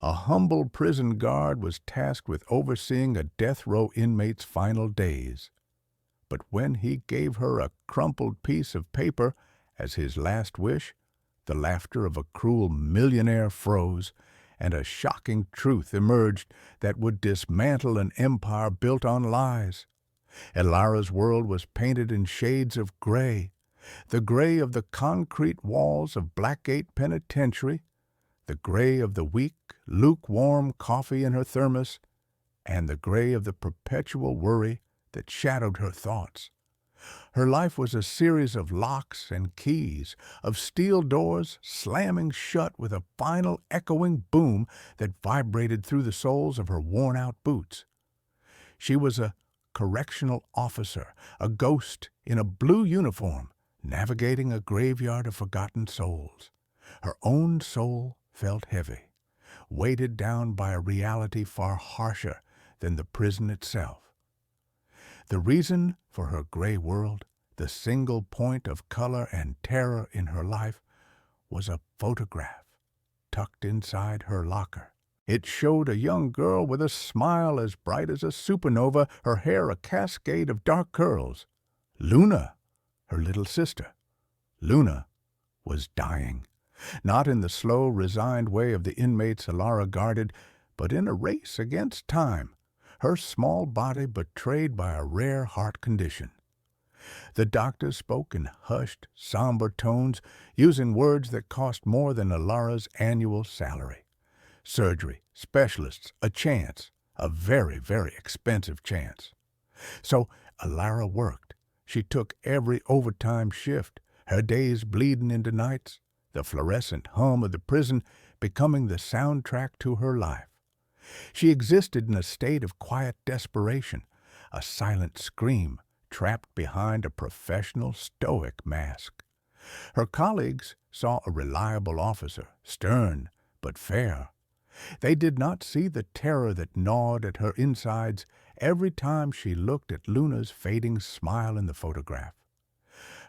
A humble prison guard was tasked with overseeing a death row inmate's final days. But when he gave her a crumpled piece of paper as his last wish, the laughter of a cruel millionaire froze, and a shocking truth emerged that would dismantle an empire built on lies. Elara's world was painted in shades of gray, the gray of the concrete walls of Blackgate Penitentiary, the gray of the weak, lukewarm coffee in her thermos, and the gray of the perpetual worry that shadowed her thoughts. Her life was a series of locks and keys, of steel doors slamming shut with a final echoing boom that vibrated through the soles of her worn-out boots. She was a correctional officer, a ghost in a blue uniform, navigating a graveyard of forgotten souls. Her own soul felt heavy, weighted down by a reality far harsher than the prison itself. The reason for her gray world, the single point of color and terror in her life, was a photograph tucked inside her locker. It showed a young girl with a smile as bright as a supernova, her hair a cascade of dark curls. Luna, her little sister. Luna was dying, not in the slow, resigned way of the inmates Elara guarded, but in a race against time, her small body betrayed by a rare heart condition. The doctor spoke in hushed, somber tones, using words that cost more than Elara's annual salary. Surgery, specialists, a chance, a very, very expensive chance. So Elara worked. She took every overtime shift, her days bleeding into nights, the fluorescent hum of the prison becoming the soundtrack to her life. She existed in a state of quiet desperation, a silent scream trapped behind a professional, stoic mask. Her colleagues saw a reliable officer, stern but fair. They did not see the terror that gnawed at her insides every time she looked at Luna's fading smile in the photograph.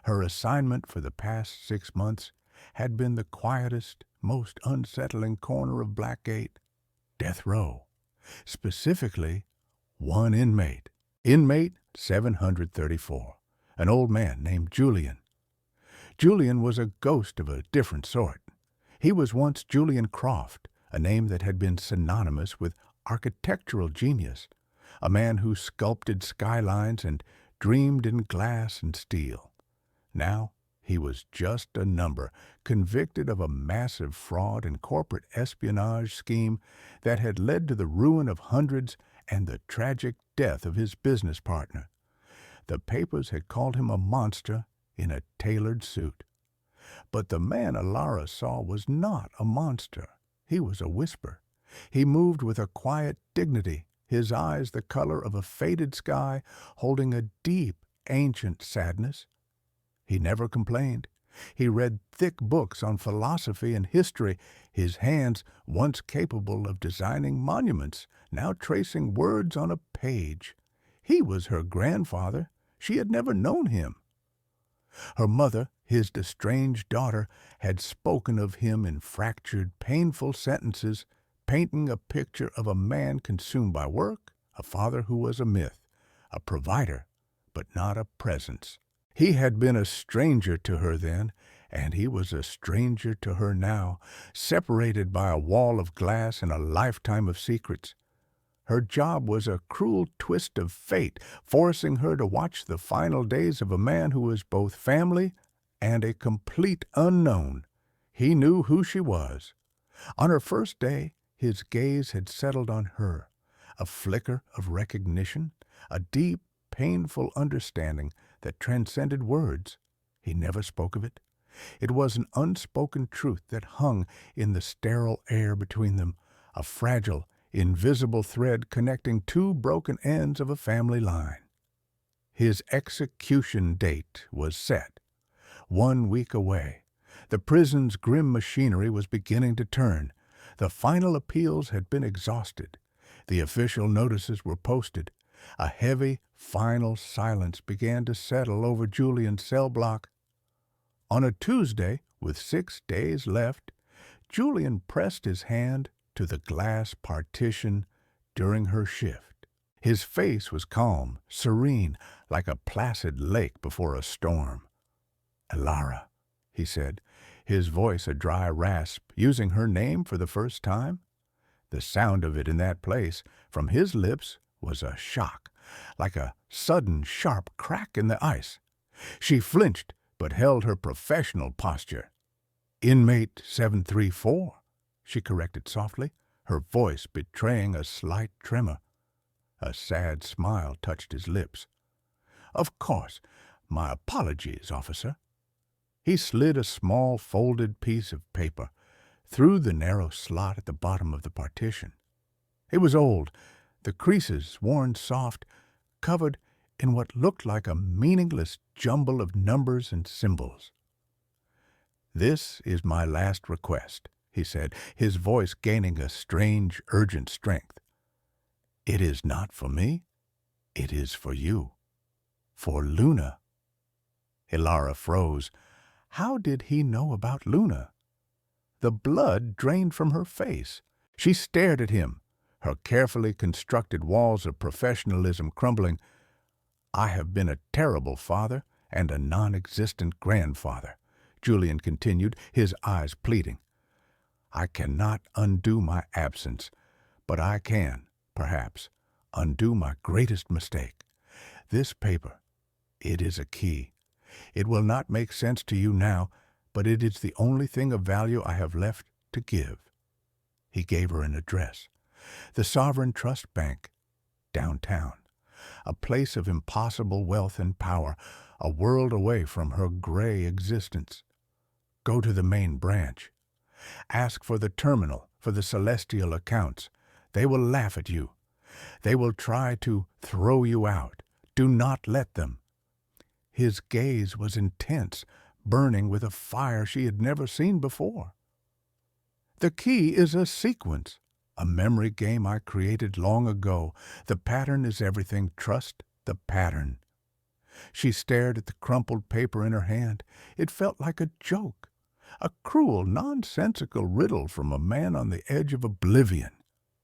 Her assignment for the past 6 months had been the quietest, most unsettling corner of Blackgate, death row. Specifically, one inmate. Inmate 734, an old man named Julian. Julian was a ghost of a different sort. He was once Julian Croft, a name that had been synonymous with architectural genius, a man who sculpted skylines and dreamed in glass and steel. Now he was just a number, convicted of a massive fraud and corporate espionage scheme that had led to the ruin of hundreds and the tragic death of his business partner. The papers had called him a monster in a tailored suit. But the man Elara saw was not a monster. He was a whisper. He moved with a quiet dignity, his eyes the color of a faded sky, holding a deep, ancient sadness. He never complained. He read thick books on philosophy and history, his hands, once capable of designing monuments, now tracing words on a page. He was her grandfather. She had never known him. Her mother, his estranged daughter, had spoken of him in fractured, painful sentences, painting a picture of a man consumed by work, a father who was a myth, a provider, but not a presence. He had been a stranger to her then, and he was a stranger to her now, separated by a wall of glass and a lifetime of secrets. Her job was a cruel twist of fate, forcing her to watch the final days of a man who was both family and a complete unknown. He knew who she was. On her first day, his gaze had settled on her, a flicker of recognition, a deep, painful understanding that transcended words. He never spoke of it. It was an unspoken truth that hung in the sterile air between them, a fragile, invisible thread connecting two broken ends of a family line. His execution date was set. 1 week away. The prison's grim machinery was beginning to turn. The final appeals had been exhausted. The official notices were posted. A heavy, final silence began to settle over Julian's cell block. On a Tuesday, with 6 days left, Julian pressed his hand to to the glass partition during her shift. His face was calm, serene, like a placid lake before a storm. "Elara," he said, his voice a dry rasp, using her name for the first time. The sound of it in that place, from his lips, was a shock, like a sudden sharp crack in the ice. She flinched, but held her professional posture. "Inmate 734, she corrected softly, her voice betraying a slight tremor. A sad smile touched his lips. "Of course. My apologies, officer." He slid a small folded piece of paper through the narrow slot at the bottom of the partition. It was old, the creases worn soft, covered in what looked like a meaningless jumble of numbers and symbols. "This is my last request," he said, his voice gaining a strange, urgent strength. "It is not for me. It is for you. For Luna." Elara froze. How did he know about Luna? The blood drained from her face. She stared at him, her carefully constructed walls of professionalism crumbling. "I have been a terrible father and a non-existent grandfather," Julian continued, his eyes pleading. "I cannot undo my absence, but I can, perhaps, undo my greatest mistake. This paper, it is a key. It will not make sense to you now, but it is the only thing of value I have left to give." He gave her an address. The Sovereign Trust Bank, downtown. A place of impossible wealth and power, a world away from her gray existence. Go to the main branch. Ask for the terminal for the celestial accounts. They will laugh at you. They will try to throw you out. Do not let them. His gaze was intense, burning with a fire she had never seen before. "The key is a sequence, a memory game I created long ago. The pattern is everything. Trust the pattern." She stared at the crumpled paper in her hand. It felt like a joke, a cruel, nonsensical riddle from a man on the edge of oblivion.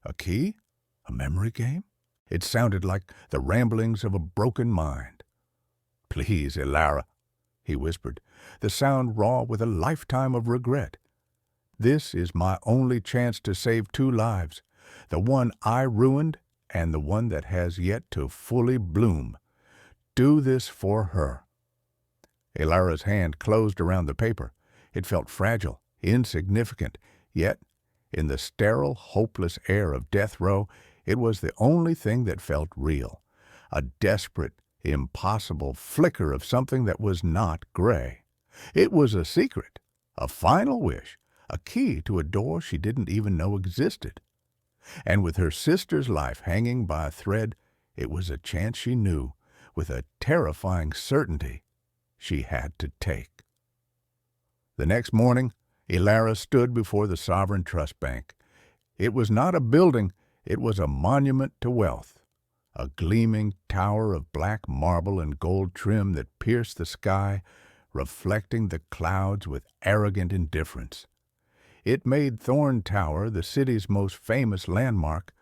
A key? A memory game? It sounded like the ramblings of a broken mind. "Please, Elara," he whispered, the sound raw with a lifetime of regret. "This is my only chance to save 2 lives, the one I ruined and the one that has yet to fully bloom. Do this for her." Elara's hand closed around the paper. It felt fragile, insignificant, yet, in the sterile, hopeless air of death row, it was the only thing that felt real, a desperate, impossible flicker of something that was not gray. It was a secret, a final wish, a key to a door she didn't even know existed. And with her sister's life hanging by a thread, it was a chance she knew, with a terrifying certainty, she had to take. The next morning, Elara stood before the Sovereign Trust Bank. It was not a building, it was a monument to wealth. A gleaming tower of black marble and gold trim that pierced the sky, reflecting the clouds with arrogant indifference. It made Thorn Tower, the city's most famous landmark,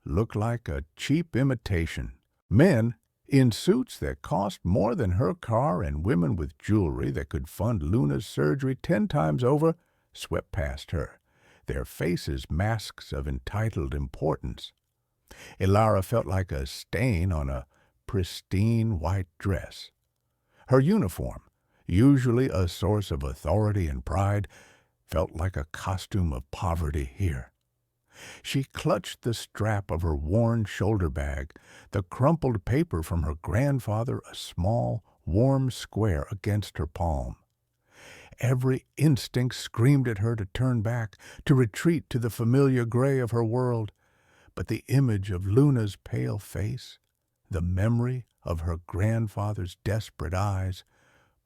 look like a cheap imitation. Men, in suits that cost more than her car and women with jewelry that could fund Luna's surgery 10 times over, swept past her, their faces masks of entitled importance. Elara felt like a stain on a pristine white dress. Her uniform, usually a source of authority and pride, felt like a costume of poverty here. She clutched the strap of her worn shoulder bag, the crumpled paper from her grandfather a small, warm square against her palm. Every instinct screamed at her to turn back, to retreat to the familiar gray of her world. But the image of Luna's pale face, the memory of her grandfather's desperate eyes,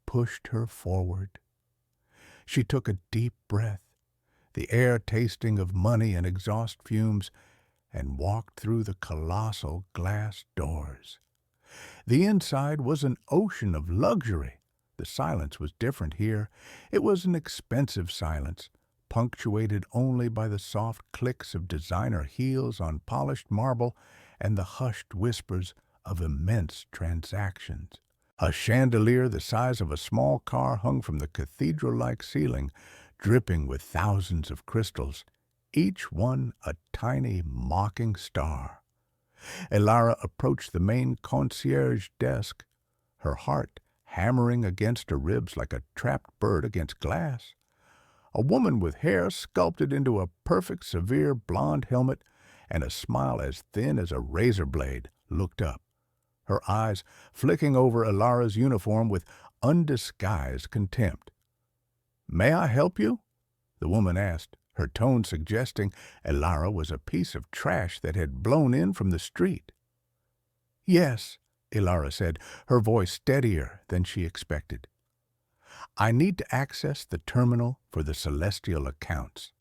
pushed her forward. She took a deep breath, the air tasting of money and exhaust fumes, and walked through the colossal glass doors. The inside was an ocean of luxury. The silence was different here. It was an expensive silence, punctuated only by the soft clicks of designer heels on polished marble and the hushed whispers of immense transactions. A chandelier the size of a small car hung from the cathedral-like ceiling, dripping with thousands of crystals, each one a tiny, mocking star. Elara approached the main concierge desk, her heart hammering against her ribs like a trapped bird against glass. A woman with hair sculpted into a perfect, severe blonde helmet and a smile as thin as a razor blade looked up, her eyes flicking over Elara's uniform with undisguised contempt. "May I help you?" the woman asked, her tone suggesting Elara was a piece of trash that had blown in from the street. "Yes," Elara said, her voice steadier than she expected. "I need to access the terminal for the celestial accounts."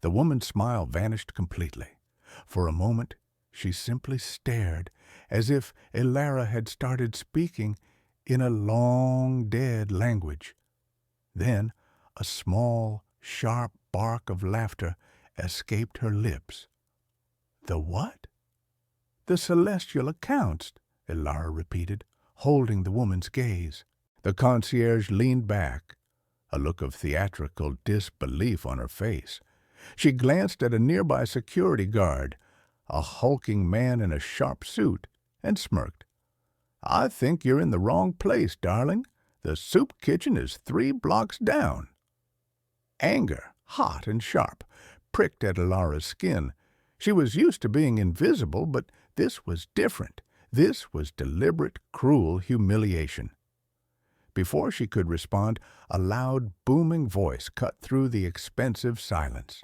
The woman's smile vanished completely. For a moment, she simply stared, as if Elara had started speaking in a long-dead language. Then a small, sharp bark of laughter escaped her lips. "The what?" "The celestial accounts," Elara repeated, holding the woman's gaze. The concierge leaned back, a look of theatrical disbelief on her face. She glanced at a nearby security guard, a hulking man in a sharp suit, and smirked. "I think you're in the wrong place, darling. The soup kitchen is 3 blocks down." Anger, hot and sharp, pricked at Elara's skin. She was used to being invisible, but this was different. This was deliberate, cruel humiliation. Before she could respond, a loud, booming voice cut through the expensive silence.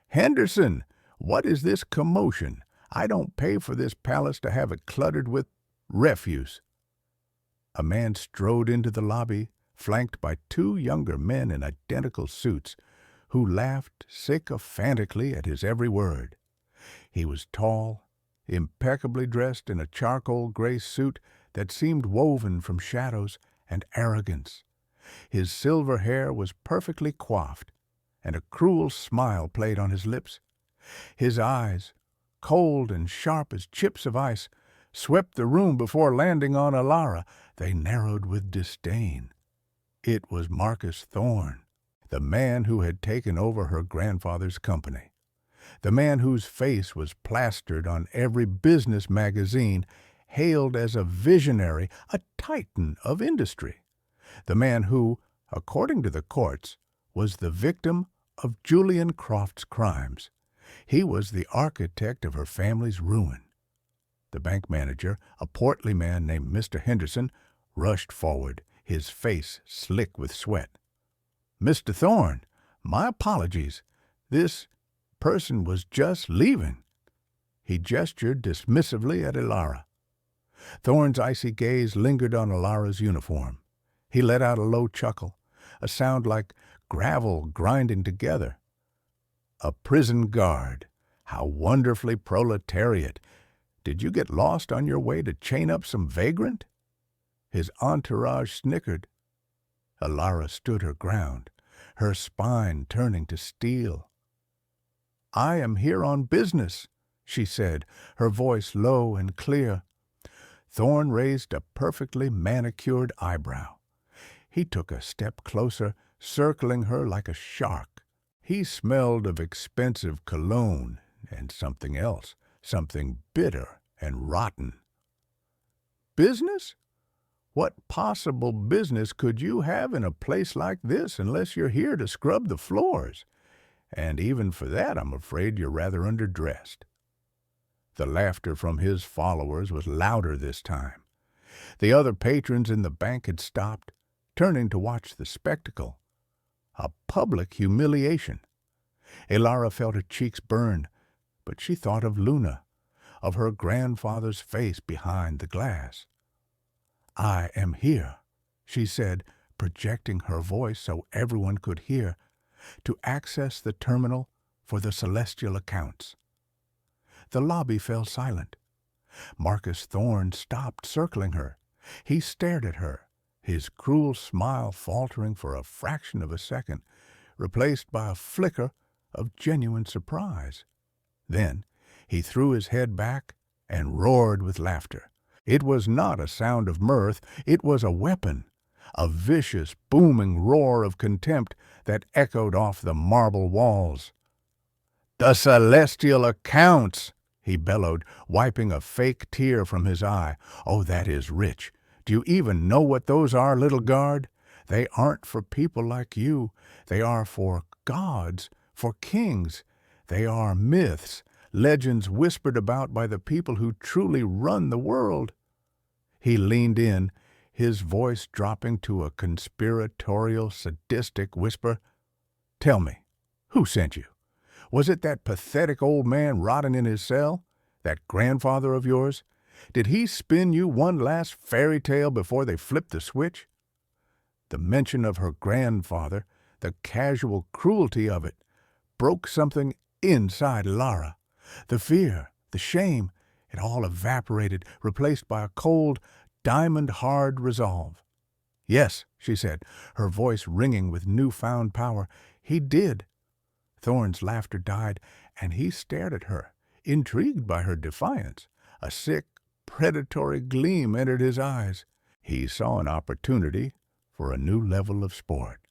"Henderson, what is this commotion? I don't pay for this palace to have it cluttered with refuse." A man strode into the lobby, flanked by 2 younger men in identical suits, who laughed sycophantically at his every word. He was tall, impeccably dressed in a charcoal gray suit that seemed woven from shadows and arrogance. His silver hair was perfectly coiffed, and a cruel smile played on his lips. His eyes, cold and sharp as chips of ice, swept the room before landing on Elara. They narrowed with disdain. It was Marcus Thorne, the man who had taken over her grandfather's company, the man whose face was plastered on every business magazine, hailed as a visionary, a titan of industry, the man who, according to the courts, was the victim of Julian Croft's crimes. He was the architect of her family's ruin. The bank manager, a portly man named Mr. Henderson, rushed forward, his face slick with sweat. "Mr. Thorne, my apologies. This person was just leaving." He gestured dismissively at Elara. Thorne's icy gaze lingered on Elara's uniform. He let out a low chuckle, a sound like gravel grinding together. "A prison guard. How wonderfully proletariat. Did you get lost on your way to chain up some vagrant?" His entourage snickered. Elara stood her ground, her spine turning to steel. "I am here on business," she said, her voice low and clear. Thorne raised a perfectly manicured eyebrow. He took a step closer, circling her like a shark. He smelled of expensive cologne and something else, something bitter and rotten. "Business? What possible business could you have in a place like this unless you're here to scrub the floors? And even for that, I'm afraid you're rather underdressed." The laughter from his followers was louder this time. The other patrons in the bank had stopped, turning to watch the spectacle. A public humiliation. Elara felt her cheeks burn, but she thought of Luna, of her grandfather's face behind the glass. "I am here," she said, projecting her voice so everyone could hear, "to access the terminal for the celestial accounts." The lobby fell silent. Marcus Thorne stopped circling her. He stared at her, his cruel smile faltering for a fraction of a second, replaced by a flicker of genuine surprise. Then he threw his head back and roared with laughter. It was not a sound of mirth, it was a weapon, a vicious, booming roar of contempt that echoed off the marble walls. "The celestial accounts!" he bellowed, wiping a fake tear from his eye. "Oh, that is rich. Do you even know what those are, little guard? They aren't for people like you. They are for gods, for kings. They are myths, legends whispered about by the people who truly run the world." He leaned in, his voice dropping to a conspiratorial, sadistic whisper. "Tell me, who sent you? Was it that pathetic old man rotting in his cell? That grandfather of yours? Did he spin you one last fairy tale before they flipped the switch?" The mention of her grandfather, the casual cruelty of it, broke something inside Lara. The fear, the shame, it all evaporated, replaced by a cold, diamond-hard resolve. "Yes," she said, her voice ringing with newfound power. "He did." Thorne's laughter died, and he stared at her, intrigued by her defiance. A sick, predatory gleam entered his eyes. He saw an opportunity for a new level of sport.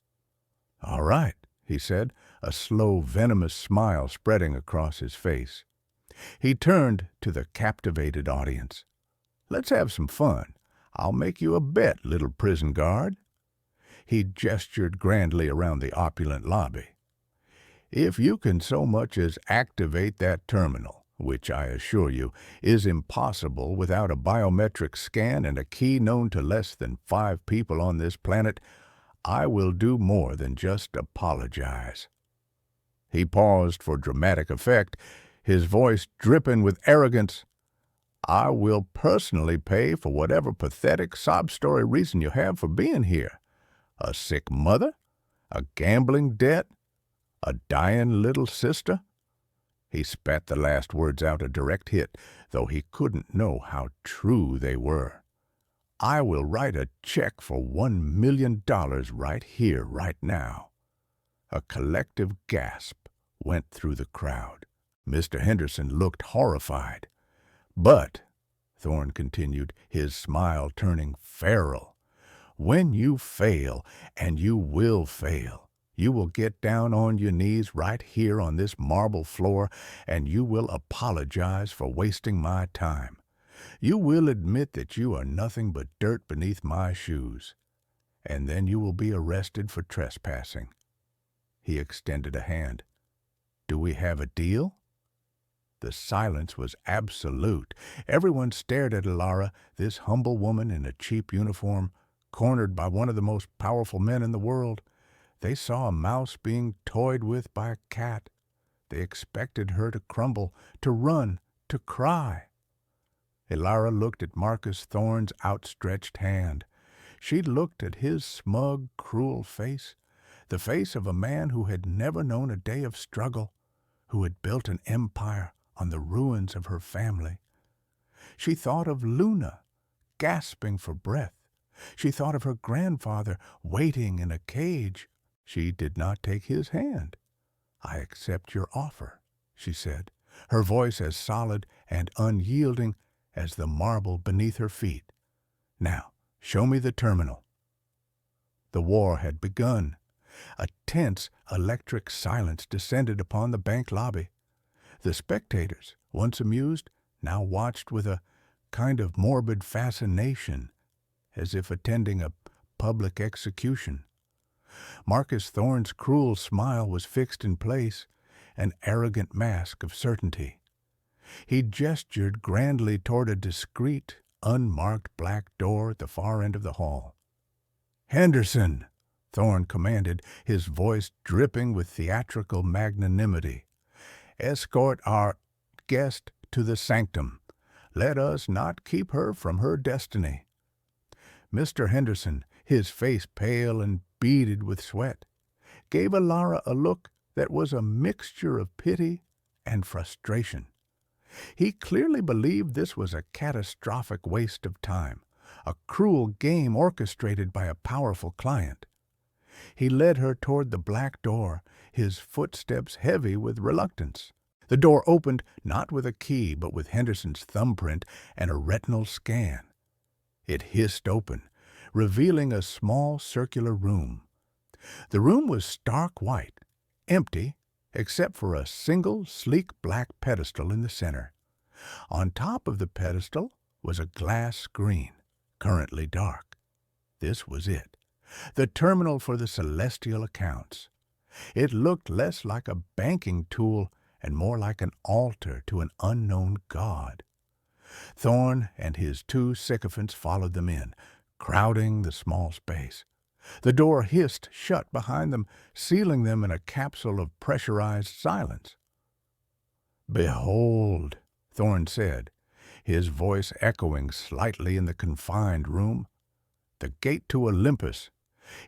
"All right," he said, a slow, venomous smile spreading across his face. He turned to the captivated audience. "Let's have some fun. I'll make you a bet, little prison guard." He gestured grandly around the opulent lobby. "If you can so much as activate that terminal, which I assure you is impossible without a biometric scan and a key known to less than 5 people on this planet, I will do more than just apologize." He paused for dramatic effect, his voice dripping with arrogance. "I will personally pay for whatever pathetic sob-story reason you have for being here. A sick mother? A gambling debt? A dying little sister?" He spat the last words out a direct hit, though he couldn't know how true they were. "I will write a check for $1 million right here, right now." A collective gasp went through the crowd. Mr. Henderson looked horrified. "But," Thorne continued, his smile turning feral, "when you fail, and you will fail, you will get down on your knees right here on this marble floor, and you will apologize for wasting my time. You will admit that you are nothing but dirt beneath my shoes. And then you will be arrested for trespassing." He extended a hand. "Do we have a deal?" The silence was absolute. Everyone stared at Ilara, this humble woman in a cheap uniform, cornered by one of the most powerful men in the world. They saw a mouse being toyed with by a cat. They expected her to crumble, to run, to cry. Ilara looked at Marcus Thorne's outstretched hand. She looked at his smug, cruel face, the face of a man who had never known a day of struggle, who had built an empire on the ruins of her family. She thought of Luna, gasping for breath. She thought of her grandfather waiting in a cage. She did not take his hand. "I accept your offer," she said, her voice as solid and unyielding as the marble beneath her feet. "Now, show me the terminal." The war had begun. A tense, electric silence descended upon the bank lobby. The spectators, once amused, now watched with a kind of morbid fascination, as if attending a public execution. Marcus Thorne's cruel smile was fixed in place, an arrogant mask of certainty. He gestured grandly toward a discreet, unmarked black door at the far end of the hall. "Henderson," Thorne commanded, his voice dripping with theatrical magnanimity, "escort our guest to the sanctum. Let us not keep her from her destiny." Mr. Henderson, his face pale and beaded with sweat, gave Ilara a look that was a mixture of pity and frustration. He clearly believed this was a catastrophic waste of time, a cruel game orchestrated by a powerful client. He led her toward the black door, his footsteps heavy with reluctance. The door opened not with a key, but with Henderson's thumbprint and a retinal scan. It hissed open, revealing a small circular room. The room was stark white, empty, except for a single sleek black pedestal in the center. On top of the pedestal was a glass screen, currently dark. This was it, the terminal for the celestial accounts. It looked less like a banking tool and more like an altar to an unknown god. Thorne and his two sycophants followed them in, crowding the small space. The door hissed shut behind them, sealing them in a capsule of pressurized silence. "Behold," Thorne said, his voice echoing slightly in the confined room, "the gate to Olympus.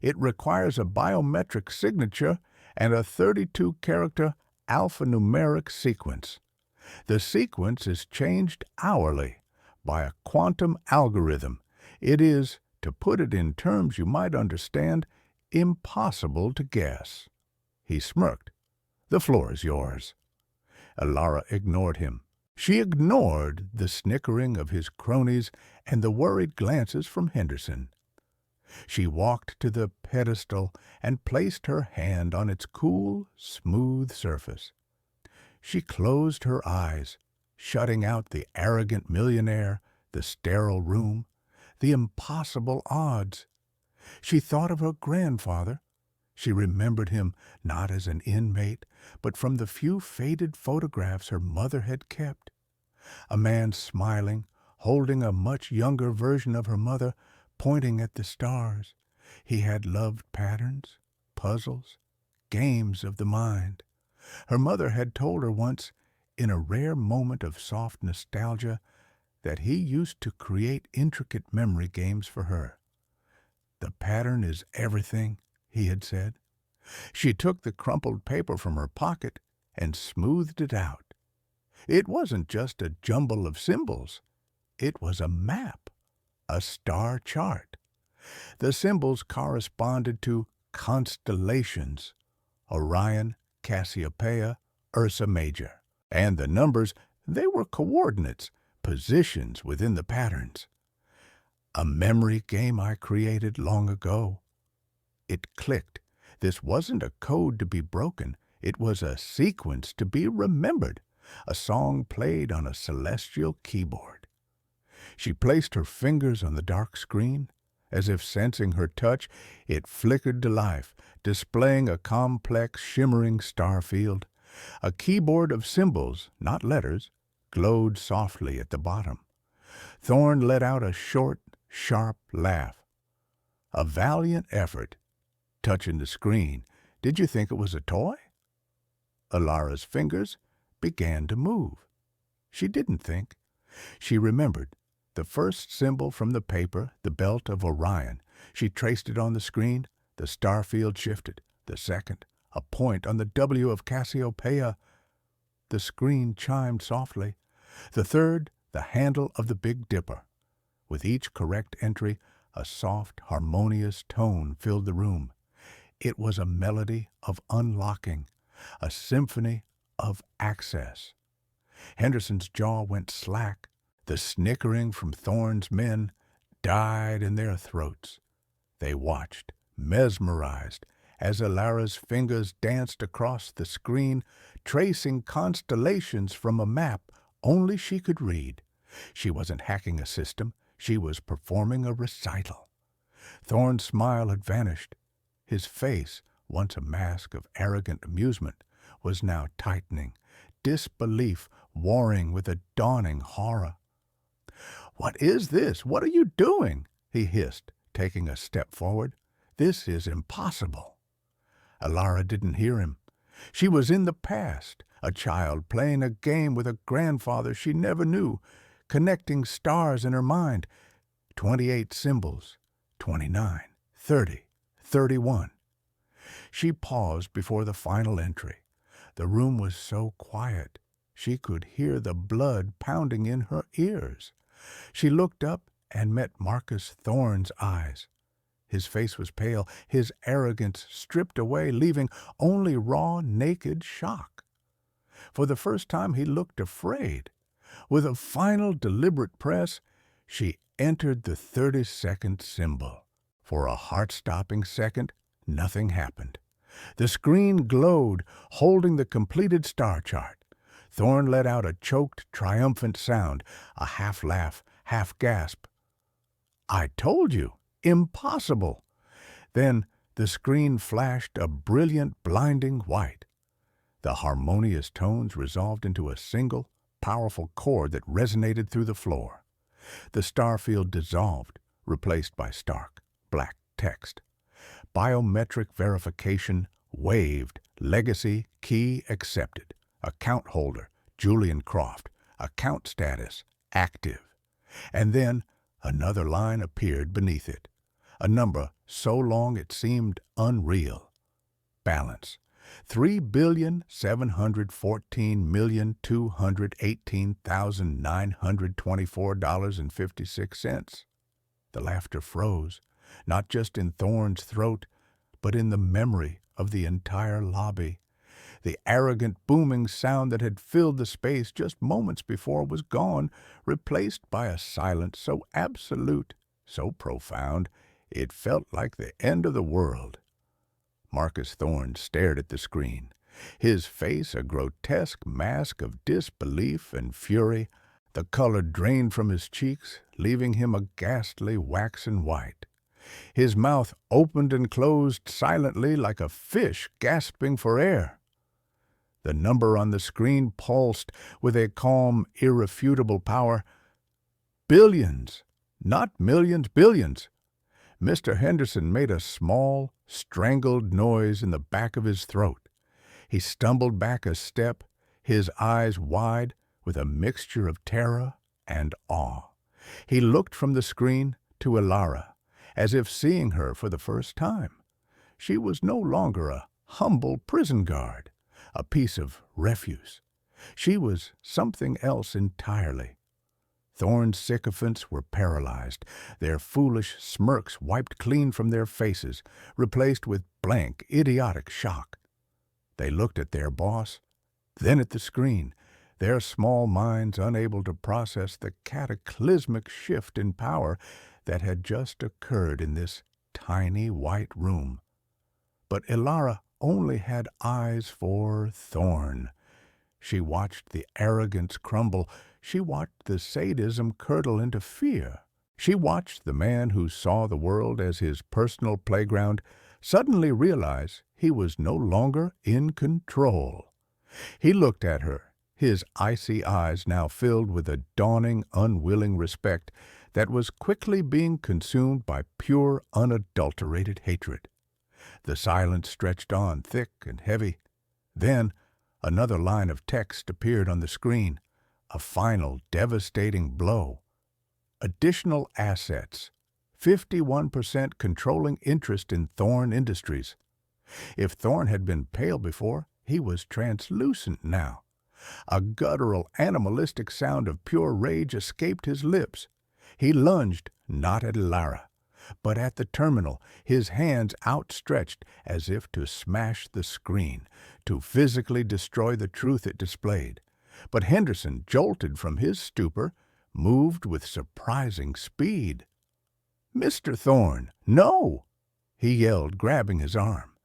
It requires a biometric signature and a 32-character alphanumeric sequence. The sequence is changed hourly by a quantum algorithm. It is, to put it in terms you might understand, impossible to guess." He smirked. "The floor is yours." Alara ignored him. She ignored the snickering of his cronies and the worried glances from Henderson. She walked to the pedestal and placed her hand on its cool, smooth surface. She closed her eyes, shutting out the arrogant millionaire, the sterile room, the impossible odds. She thought of her grandfather. She remembered him not as an inmate, but from the few faded photographs her mother had kept. A man smiling, holding a much younger version of her mother, pointing at the stars. He had loved patterns, puzzles, games of the mind. Her mother had told her once, in a rare moment of soft nostalgia, that he used to create intricate memory games for her. "The pattern is everything," he had said. She took the crumpled paper from her pocket and smoothed it out. It wasn't just a jumble of symbols. It was a map, a star chart. The symbols corresponded to constellations: Orion, Cassiopeia, Ursa Major. And the numbers, they were coordinates, positions within the patterns. "A memory game I created long ago." It clicked. This wasn't a code to be broken. It was a sequence to be remembered, a song played on a celestial keyboard. She placed her fingers on the dark screen. As if sensing her touch, it flickered to life, displaying a complex, shimmering star field. A keyboard of symbols, not letters, glowed softly at the bottom. Thorne let out a short, sharp laugh. "A valiant effort. Touching the screen. Did you think it was a toy?" Alara's fingers began to move. She didn't think. She remembered. The first symbol from the paper, the belt of Orion. She traced it on the screen. The star field shifted. The second, a point on the W of Cassiopeia. The screen chimed softly. The third, the handle of the Big Dipper. With each correct entry, a soft, harmonious tone filled the room. It was a melody of unlocking, a symphony of access. Henderson's jaw went slack. The snickering from Thorne's men died in their throats. They watched, mesmerized, as Alara's fingers danced across the screen, tracing constellations from a map only she could read. She wasn't hacking a system. She was performing a recital. Thorne's smile had vanished. His face, once a mask of arrogant amusement, was now tightening, disbelief warring with a dawning horror. "What is this? What are you doing?" he hissed, taking a step forward. "This is impossible." Alara didn't hear him. She was in the past, a child playing a game with a grandfather she never knew, connecting stars in her mind. 28 symbols, 29, 30, 31. She paused before the final entry. The room was so quiet, she could hear the blood pounding in her ears. She looked up and met Marcus Thorne's eyes. His face was pale, his arrogance stripped away, leaving only raw, naked shock. For the first time he looked afraid. With a final deliberate press, she entered the 30-second symbol. For a heart-stopping second, nothing happened. The screen glowed, holding the completed star chart. Thorne let out a choked, triumphant sound, a half-laugh, half-gasp. "I told you! Impossible!" Then the screen flashed a brilliant, blinding white. The harmonious tones resolved into a single, powerful chord that resonated through the floor. The star field dissolved, replaced by stark, black text. Biometric verification waived. Legacy key accepted. Account holder, Julian Croft. Account status, active. And then another line appeared beneath it. A number so long it seemed unreal. Balance: $3,714,218,924.56. The laughter froze, not just in Thorne's throat, but in the memory of the entire lobby. The arrogant, booming sound that had filled the space just moments before was gone, replaced by a silence so absolute, so profound, it felt like the end of the world. Marcus Thorne stared at the screen, his face a grotesque mask of disbelief and fury. The color drained from his cheeks, leaving him a ghastly waxen white. His mouth opened and closed silently like a fish gasping for air. The number on the screen pulsed with a calm, irrefutable power. Billions, not millions, billions. Mr. Henderson made a small, strangled noise in the back of his throat. He stumbled back a step, his eyes wide with a mixture of terror and awe. He looked from the screen to Elara, as if seeing her for the first time. She was no longer a humble prison guard, a piece of refuse. She was something else entirely. Thorne's sycophants were paralyzed, their foolish smirks wiped clean from their faces, replaced with blank, idiotic shock. They looked at their boss, then at the screen, their small minds unable to process the cataclysmic shift in power that had just occurred in this tiny white room. But Elara only had eyes for Thorne. She watched the arrogance crumble. She watched the sadism curdle into fear. She watched the man who saw the world as his personal playground suddenly realize he was no longer in control. He looked at her, his icy eyes now filled with a dawning, unwilling respect that was quickly being consumed by pure, unadulterated hatred. The silence stretched on, thick and heavy. Then another line of text appeared on the screen, a final, devastating blow. Additional assets. 51% controlling interest in Thorne Industries. If Thorne had been pale before, he was translucent now. A guttural, animalistic sound of pure rage escaped his lips. He lunged, not at Elara, but at the terminal, his hands outstretched as if to smash the screen, to physically destroy the truth it displayed. But Henderson, jolted from his stupor, moved with surprising speed. "Mr. Thorne, no!" he yelled, grabbing his arm.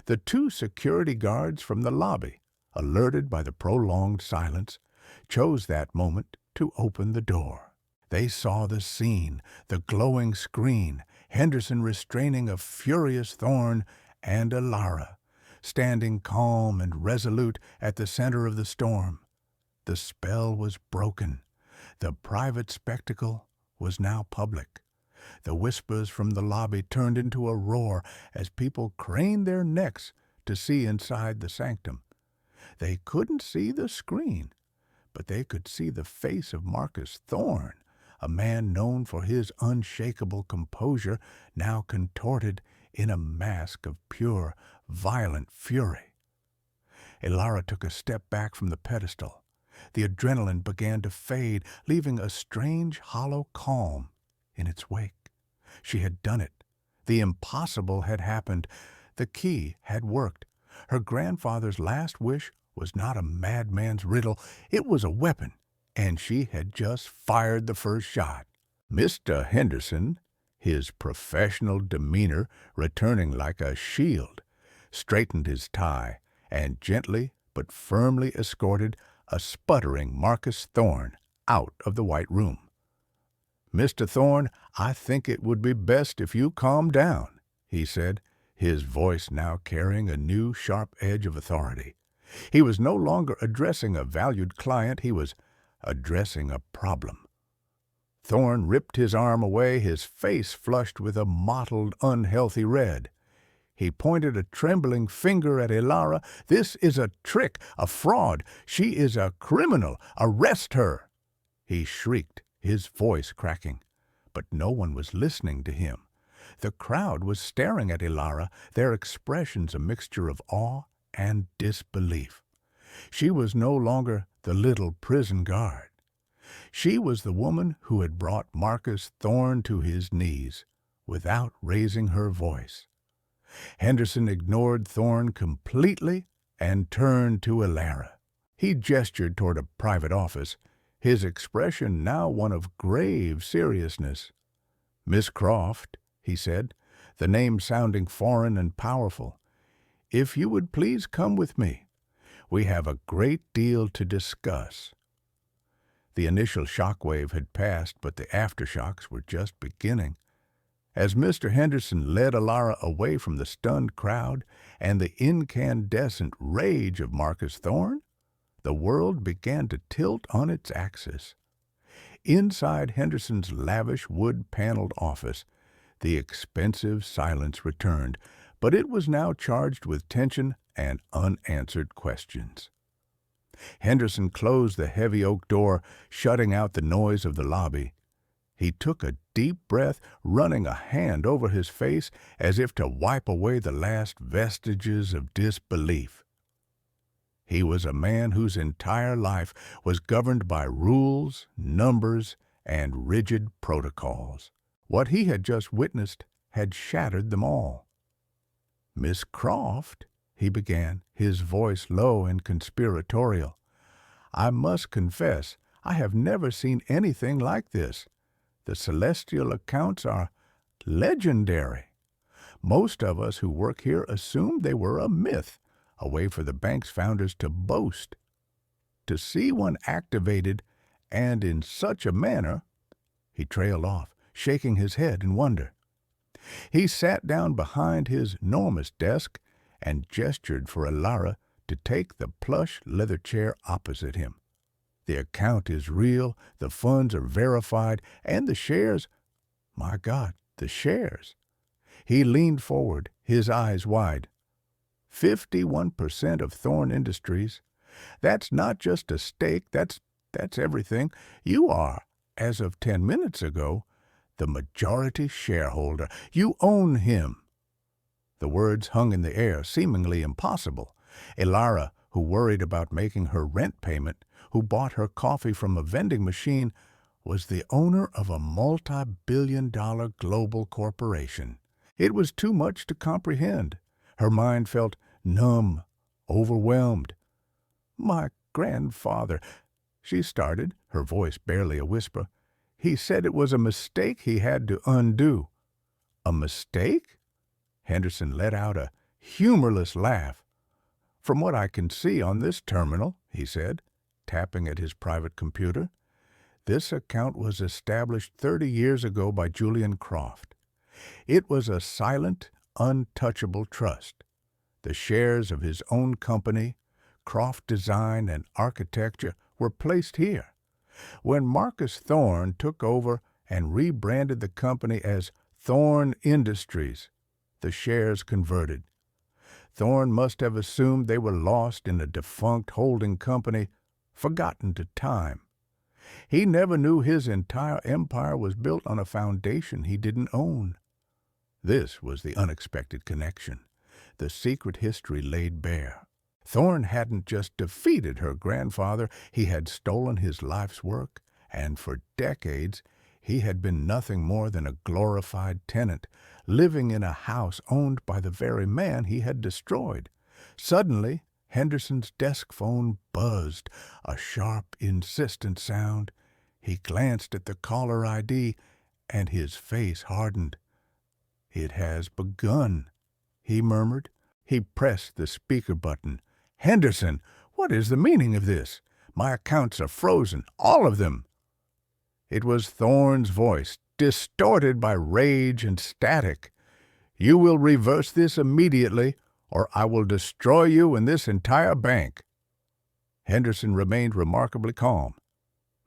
The two security guards from the lobby, alerted by the prolonged silence, chose that moment to open the door. They saw the scene, the glowing screen, Henderson restraining a furious Thorne, and Elara, standing calm and resolute at the center of the storm. The spell was broken. The private spectacle was now public. The whispers from the lobby turned into a roar as people craned their necks to see inside the sanctum. They couldn't see the screen, but they could see the face of Marcus Thorne, a man known for his unshakable composure, now contorted in a mask of pure, violent fury. Elara took a step back from the pedestal. The adrenaline began to fade, leaving a strange, hollow calm in its wake. She had done it. The impossible had happened. The key had worked. Her grandfather's last wish was not a madman's riddle. It was a weapon, and she had just fired the first shot. Mr. Henderson, his professional demeanor returning like a shield, straightened his tie and gently but firmly escorted a sputtering Marcus Thorne out of the White Room. "Mr. Thorne, I think it would be best if you calm down," he said, his voice now carrying a new sharp edge of authority. He was no longer addressing a valued client, he was addressing a problem. Thorne ripped his arm away, his face flushed with a mottled, unhealthy red. He pointed a trembling finger at Elara. "This is a trick, a fraud. She is a criminal. Arrest her!" He shrieked, his voice cracking. But no one was listening to him. The crowd was staring at Elara, their expressions a mixture of awe and disbelief. She was no longer the little prison guard. She was the woman who had brought Marcus Thorne to his knees without raising her voice. Henderson ignored Thorne completely and turned to Elara. He gestured toward a private office, his expression now one of grave seriousness. "Miss Croft," he said, the name sounding foreign and powerful, "if you would please come with me. We have a great deal to discuss." The initial shockwave had passed, but the aftershocks were just beginning. As Mr. Henderson led Elara away from the stunned crowd and the incandescent rage of Marcus Thorne, the world began to tilt on its axis. Inside Henderson's lavish wood-paneled office, the expensive silence returned, but it was now charged with tension and unanswered questions. Henderson closed the heavy oak door, shutting out the noise of the lobby. He took a deep breath, running a hand over his face as if to wipe away the last vestiges of disbelief. He was a man whose entire life was governed by rules, numbers, and rigid protocols. What he had just witnessed had shattered them all. "Miss Croft," he began, his voice low and conspiratorial, "I must confess I have never seen anything like this. The celestial accounts are legendary. Most of us who work here assumed they were a myth, a way for the bank's founders to boast. To see one activated, and in such a manner—" He trailed off, shaking his head in wonder. He sat down behind his enormous desk and gestured for Elara to take the plush leather chair opposite him. "The account is real, the funds are verified, and the shares— my God, the shares!" He leaned forward, his eyes wide. 51% of Thorne Industries. That's not just a stake, that's everything. You are, as of 10 minutes ago, the majority shareholder. You own him. The words hung in the air, seemingly impossible. Elara, who worried about making her rent payment, who bought her coffee from a vending machine, was the owner of a multi-billion-dollar global corporation. It was too much to comprehend. Her mind felt numb, overwhelmed. "My grandfather," she started, her voice barely a whisper. "He said it was a mistake he had to undo." "A mistake?" Henderson let out a humorless laugh. "From what I can see on this terminal," he said, tapping at his private computer, "this account was established 30 years ago by Julian Croft. It was a silent, untouchable trust. The shares of his own company, Croft Design and Architecture, were placed here. When Marcus Thorne took over and rebranded the company as Thorne Industries, the shares converted. Thorne must have assumed they were lost in a defunct holding company, forgotten to time. He never knew his entire empire was built on a foundation he didn't own." This was the unexpected connection, the secret history laid bare. Thorne hadn't just defeated her grandfather, he had stolen his life's work, and for decades He had been nothing more than a glorified tenant, living in a house owned by the very man he had destroyed. Suddenly, Henderson's desk phone buzzed, a sharp, insistent sound. He glanced at the caller ID, and his face hardened. "It has begun," he murmured. He pressed the speaker button. "Henderson, what is the meaning of this? My accounts are frozen, all of them." It was Thorne's voice, distorted by rage and static. "You will reverse this immediately, or I will destroy you and this entire bank." Henderson remained remarkably calm.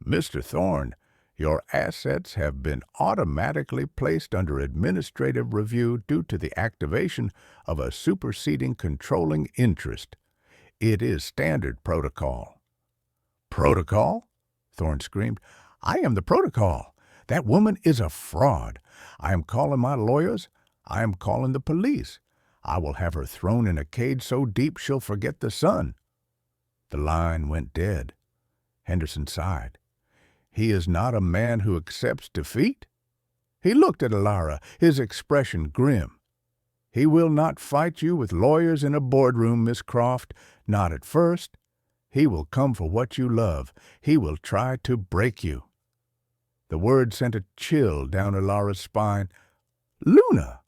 "Mr. Thorne, your assets have been automatically placed under administrative review due to the activation of a superseding controlling interest. It is standard protocol." "Protocol?" Thorne screamed. "I am the protocol. That woman is a fraud. I am calling my lawyers. I am calling the police. I will have her thrown in a cage so deep she'll forget the sun." The line went dead. Henderson sighed. He is not a man who accepts defeat. He looked at Elara, his expression grim. "He will not fight you with lawyers in a boardroom, Miss Croft, not at first. He will come for what you love. He will try to break you." The word sent a chill down Elara's spine. "Luna!"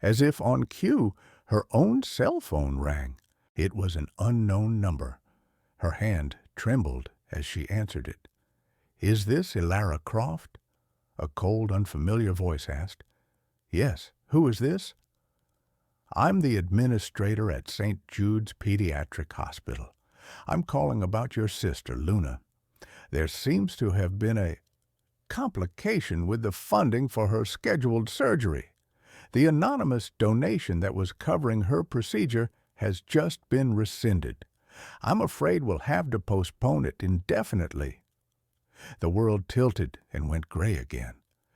As if on cue, her own cell phone rang. It was an unknown number. Her hand trembled as she answered it. "Is this Elara Croft?" a cold, unfamiliar voice asked. "Yes. Who is this?" "I'm the administrator at St. Jude's Pediatric Hospital. I'm calling about your sister, Luna. There seems to have been a complication with the funding for her scheduled surgery. The anonymous donation that was covering her procedure has just been rescinded. I'm afraid we'll have to postpone it indefinitely." The world tilted and went gray again.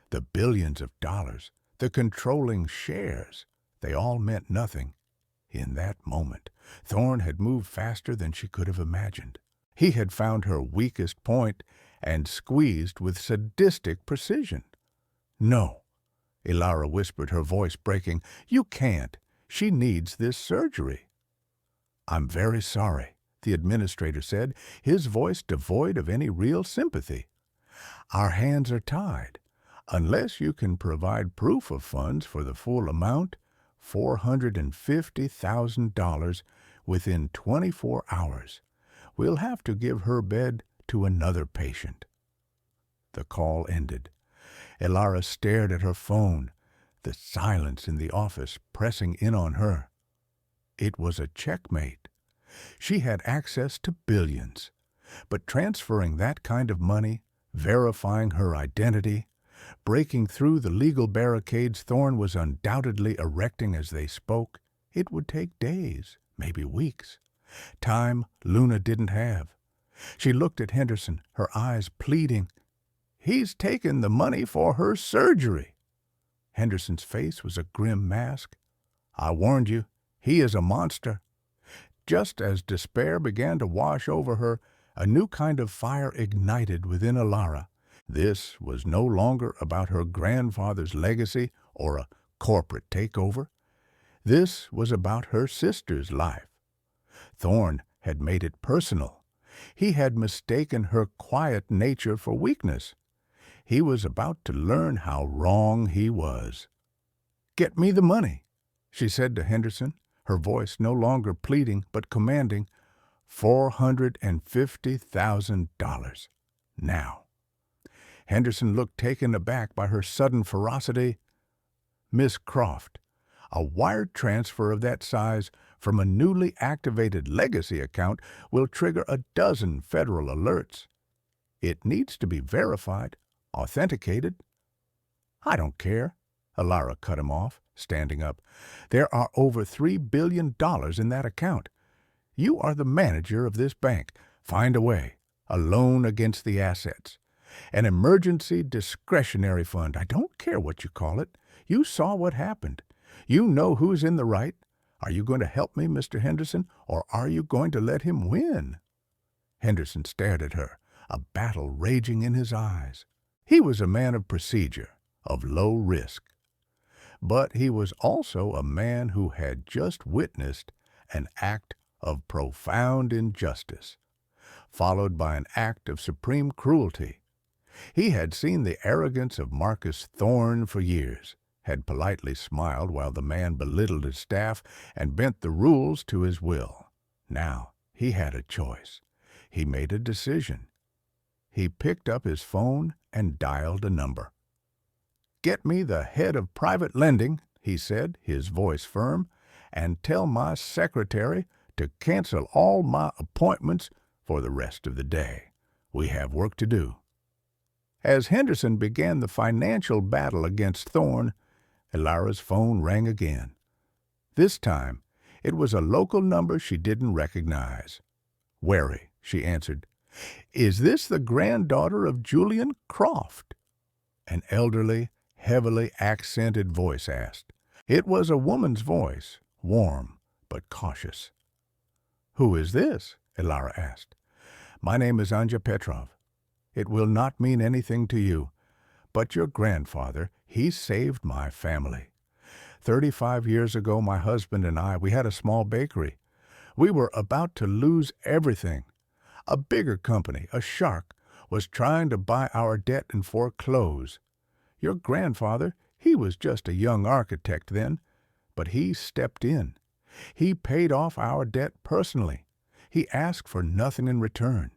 The billions of dollars, the controlling shares, they all meant nothing. In that moment, Thorne had moved faster than she could have imagined. He had found her weakest point and squeezed with sadistic precision. "No," Elara whispered, her voice breaking. "You can't. She needs this surgery." "I'm very sorry," the administrator said, his voice devoid of any real sympathy. "Our hands are tied. Unless you can provide proof of funds for the full amount, $450,000, within 24 hours, we'll have to give her bed to another patient." The call ended. Elara stared at her phone, the silence in the office pressing in on her. It was a checkmate. She had access to billions, but transferring that kind of money, verifying her identity, breaking through the legal barricades Thorne was undoubtedly erecting as they spoke, it would take days, maybe weeks. Time Luna didn't have. She looked at Henderson, her eyes pleading. "He's taken the money for her surgery." Henderson's face was a grim mask. "I warned you, he is a monster." Just as despair began to wash over her, a new kind of fire ignited within Elara. This was no longer about her grandfather's legacy or a corporate takeover. This was about her sister's life. Thorne had made it personal. He had mistaken her quiet nature for weakness. He was about to learn how wrong he was. "Get me the money," she said to Henderson, her voice no longer pleading but commanding. $450,000. Now. Henderson looked taken aback by her sudden ferocity. "Miss Croft, a wire transfer of that size from a newly activated legacy account will trigger a dozen federal alerts. It needs to be verified, authenticated." "I don't care," Elara cut him off, standing up. "There are over $3 billion in that account. You are the manager of this bank. Find a way. A loan against the assets. An emergency discretionary fund. I don't care what you call it. You saw what happened. You know who's in the right. Are you going to help me, Mr. Henderson, or are you going to let him win?" Henderson stared at her, a battle raging in his eyes. He was a man of procedure, of low risk. But he was also a man who had just witnessed an act of profound injustice, followed by an act of supreme cruelty. He had seen the arrogance of Marcus Thorne for years, had politely smiled while the man belittled his staff and bent the rules to his will. Now he had a choice. He made a decision. He picked up his phone and dialed a number. "Get me the head of private lending," he said, his voice firm, "and tell my secretary to cancel all my appointments for the rest of the day. We have work to do." As Henderson began the financial battle against Thorne, Elara's phone rang again. This time, it was a local number she didn't recognize. Wary, she answered. "Is this the granddaughter of Julian Croft?" An elderly, heavily accented voice asked. It was a woman's voice, warm but cautious. "Who is this?" Elara asked. "My name is Anja Petrov. It will not mean anything to you, but your grandfather, he saved my family. 35 years ago, my husband and I, we had a small bakery. We were about to lose everything. A bigger company, a shark, was trying to buy our debt and foreclose. Your grandfather, he was just a young architect then, but he stepped in. He paid off our debt personally. He asked for nothing in return.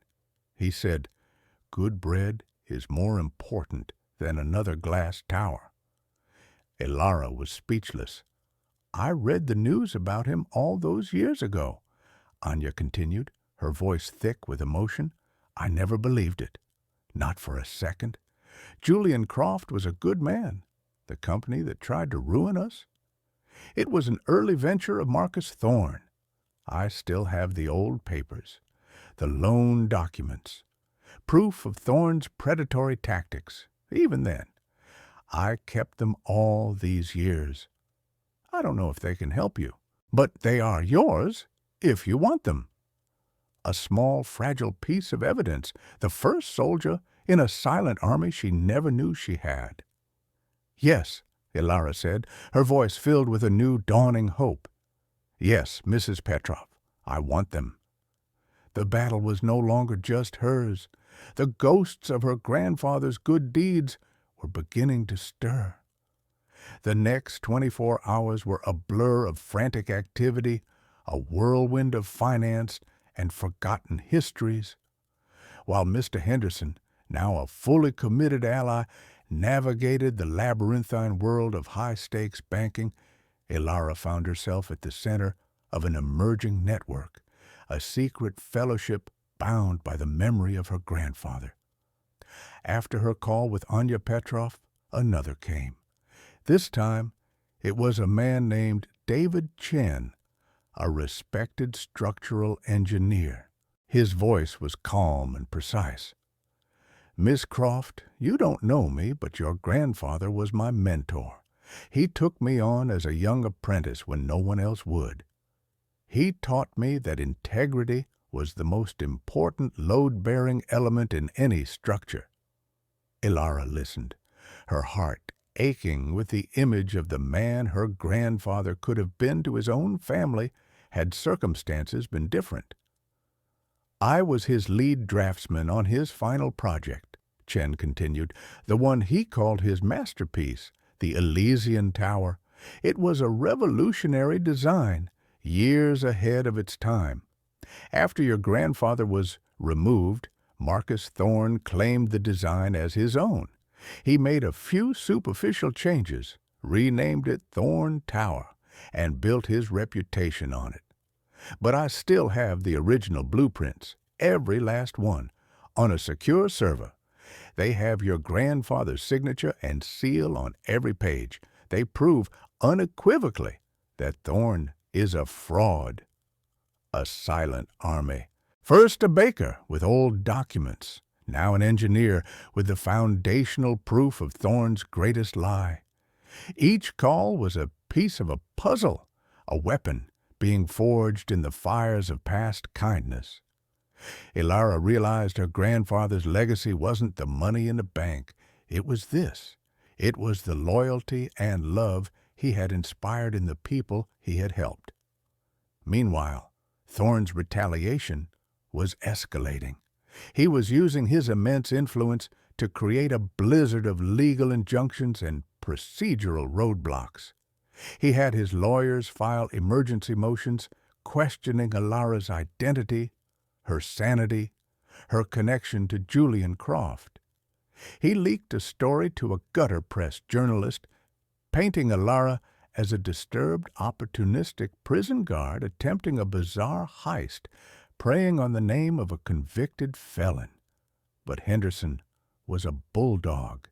He said, 'Good bread is more important than another glass tower.'" Elara was speechless. "I read the news about him all those years ago," Anya continued, her voice thick with emotion. "I never believed it. Not for a second. Julian Croft was a good man. The company that tried to ruin us? It was an early venture of Marcus Thorne. I still have the old papers, the loan documents, proof of Thorne's predatory tactics. Even then, I kept them all these years. I don't know if they can help you, but they are yours if you want them. A small, fragile piece of evidence, the first soldier in a silent army she never knew she had." "Yes," Elara said, her voice filled with a new dawning hope. "Yes, Mrs. Petrov, I want them." The battle was no longer just hers. The ghosts of her grandfather's good deeds were beginning to stir. The next 24 hours were a blur of frantic activity, a whirlwind of finance and forgotten histories. While Mr. Henderson, now a fully committed ally, navigated the labyrinthine world of high-stakes banking, Elara found herself at the center of an emerging network, a secret fellowship bound by the memory of her grandfather. After her call with Anya Petrov, another came. This time, it was a man named David Chen, a respected structural engineer. His voice was calm and precise. "Miss Croft, you don't know me, but your grandfather was my mentor. He took me on as a young apprentice when no one else would. He taught me that integrity was the most important load-bearing element in any structure." Elara listened, her heart aching with the image of the man her grandfather could have been to his own family had circumstances been different. "I was his lead draftsman on his final project," Chen continued, "the one he called his masterpiece, the Elysian Tower. It was a revolutionary design, years ahead of its time. After your grandfather was removed, Marcus Thorne claimed the design as his own. He made a few superficial changes, renamed it Thorne Tower, and built his reputation on it. But I still have the original blueprints, every last one, on a secure server. They have your grandfather's signature and seal on every page. They prove unequivocally that Thorne is a fraud." A silent army. First a baker with old documents, now an engineer with the foundational proof of Thorne's greatest lie. Each call was a piece of a puzzle, a weapon being forged in the fires of past kindness. Elara realized her grandfather's legacy wasn't the money in the bank. It was this. It was the loyalty and love he had inspired in the people he had helped. Meanwhile, Thorne's retaliation was escalating. He was using his immense influence to create a blizzard of legal injunctions and procedural roadblocks. He had his lawyers file emergency motions questioning Alara's identity, her sanity, her connection to Julian Croft. He leaked a story to a gutter press journalist, painting Alara as a disturbed, opportunistic prison guard attempting a bizarre heist, preying on the name of a convicted felon. But Henderson was a bulldog.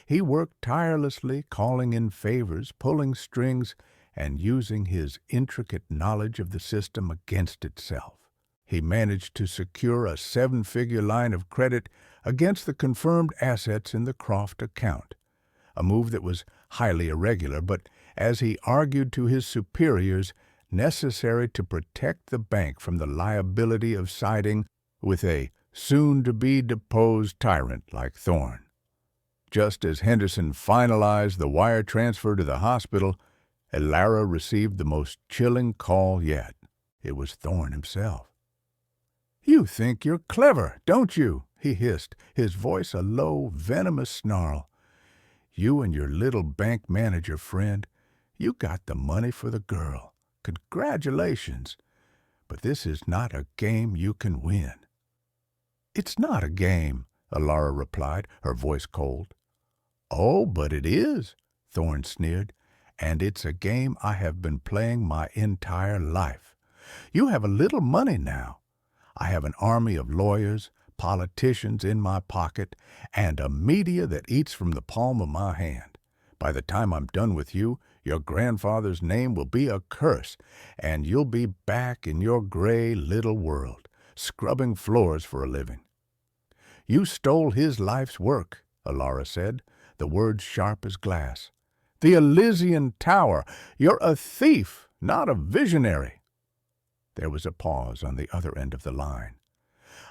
He worked tirelessly, calling in favors, pulling strings, and using his intricate knowledge of the system against itself. He managed to secure a 7-figure line of credit against the confirmed assets in the Croft account, a move that was highly irregular, but, as he argued to his superiors, necessary to protect the bank from the liability of siding with a soon-to-be-deposed tyrant like Thorne. Just as Henderson finalized the wire transfer to the hospital, Alara received the most chilling call yet. It was Thorne himself. "You think you're clever, don't you?" he hissed, his voice a low, venomous snarl. "You and your little bank manager friend, you got the money for the girl. Congratulations. But this is not a game you can win." "It's not a game," Alara replied, her voice cold. "Oh, but it is," Thorne sneered, "and it's a game I have been playing my entire life. You have a little money now. I have an army of lawyers, politicians in my pocket, and a media that eats from the palm of my hand. By the time I'm done with you, your grandfather's name will be a curse, and you'll be back in your gray little world, scrubbing floors for a living." "You stole his life's work," Alara said, the words sharp as glass. "The Elysian Tower. You're a thief, not a visionary." There was a pause on the other end of the line.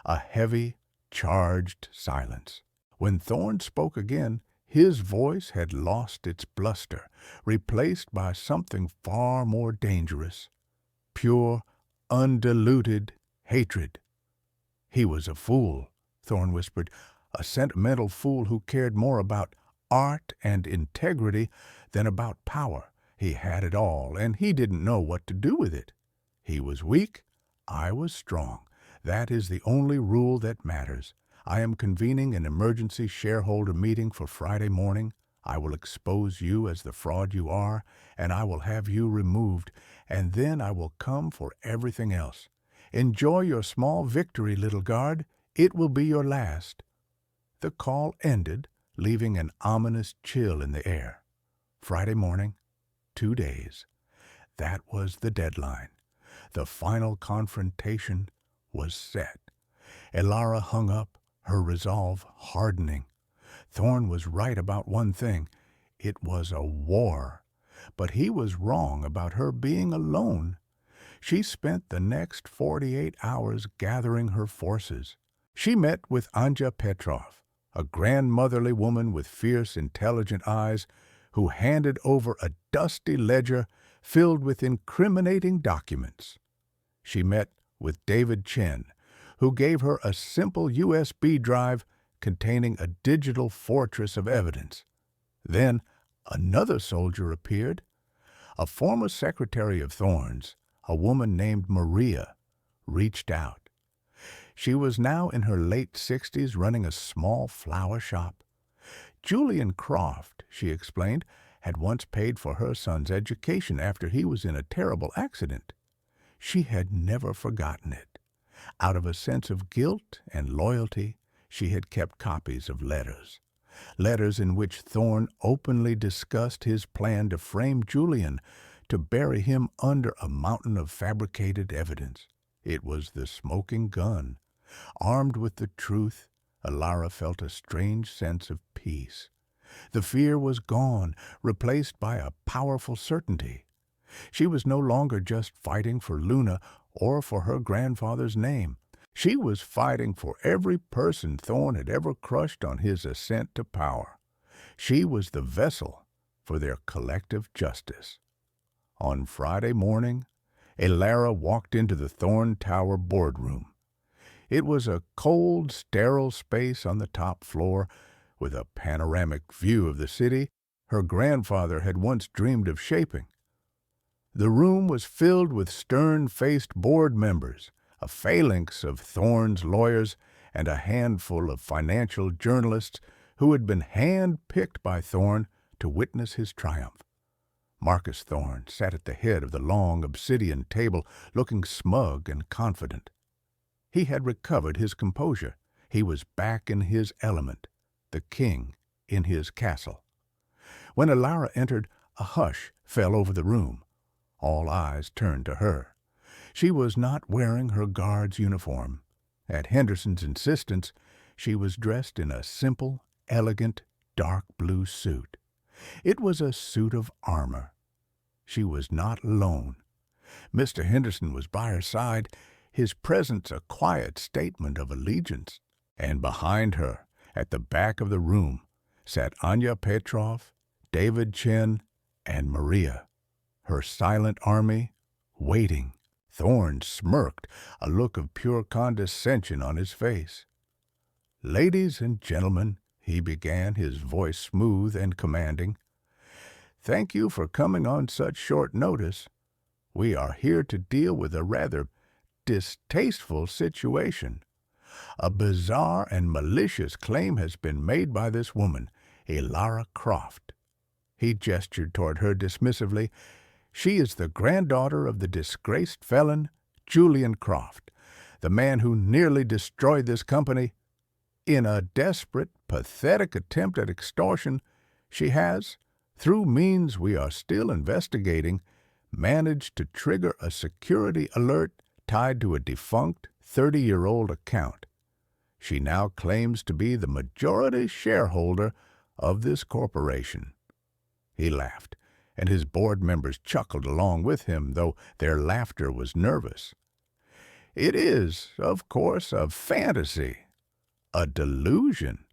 A heavy, charged silence. When Thorne spoke again, his voice had lost its bluster, replaced by something far more dangerous. Pure, undiluted hatred. "He was a fool," Thorne whispered, "a sentimental fool who cared more about art and integrity than about power. He had it all, and he didn't know what to do with it. He was weak, I was strong. That is the only rule that matters. I am convening an emergency shareholder meeting for Friday morning. I will expose you as the fraud you are, and I will have you removed, and then I will come for everything else. Enjoy your small victory, little guard. It will be your last." The call ended, leaving an ominous chill in the air. Friday morning, 2 days. That was the deadline. The final confrontation was set. Alara hung up, her resolve hardening. Thorne was right about one thing. It was a war. But he was wrong about her being alone. She spent the next 48 hours gathering her forces. She met with Anja Petrov, a grandmotherly woman with fierce, intelligent eyes, who handed over a dusty ledger filled with incriminating documents. She met with David Chen, who gave her a simple USB drive containing a digital fortress of evidence. Then another soldier appeared, a former secretary of Thorne's, a woman named Maria, reached out. She was now in her late 60s, running a small flower shop. Julian Croft, she explained, had once paid for her son's education after he was in a terrible accident. She had never forgotten it. Out of a sense of guilt and loyalty, she had kept copies of letters in which Thorne openly discussed his plan to frame Julian, to bury him under a mountain of fabricated evidence. It was the smoking gun. Armed with the truth, Alara felt a strange sense of peace. The fear was gone, replaced by a powerful certainty. She was no longer just fighting for Luna or for her grandfather's name. She was fighting for every person Thorne had ever crushed on his ascent to power. She was the vessel for their collective justice. On Friday morning, Elara walked into the Thorn Tower boardroom. It was a cold, sterile space on the top floor with a panoramic view of the city her grandfather had once dreamed of shaping. The room was filled with stern-faced board members, a phalanx of Thorne's lawyers, and a handful of financial journalists who had been hand-picked by Thorne to witness his triumph. Marcus Thorne sat at the head of the long obsidian table, looking smug and confident. He had recovered his composure. He was back in his element, the king in his castle. When Elara entered, a hush fell over the room. All eyes turned to her. She was not wearing her guard's uniform. At Henderson's insistence, she was dressed in a simple, elegant, dark blue suit. It was a suit of armor. She was not alone. Mr. Henderson was by her side, his presence a quiet statement of allegiance. And behind her, at the back of the room, sat Anya Petrov, David Chen, and Maria, her silent army, waiting. Thorne smirked, a look of pure condescension on his face. "Ladies and gentlemen," he began, his voice smooth and commanding, "thank you for coming on such short notice. We are here to deal with a rather distasteful situation. A bizarre and malicious claim has been made by this woman, Elara Croft." He gestured toward her dismissively. "She is the granddaughter of the disgraced felon, Julian Croft, the man who nearly destroyed this company. In a desperate, pathetic attempt at extortion, she has, through means we are still investigating, managed to trigger a security alert tied to a defunct 30-year-old account. She now claims to be the majority shareholder of this corporation." He laughed, and his board members chuckled along with him, though their laughter was nervous. "It is, of course, a fantasy, a delusion.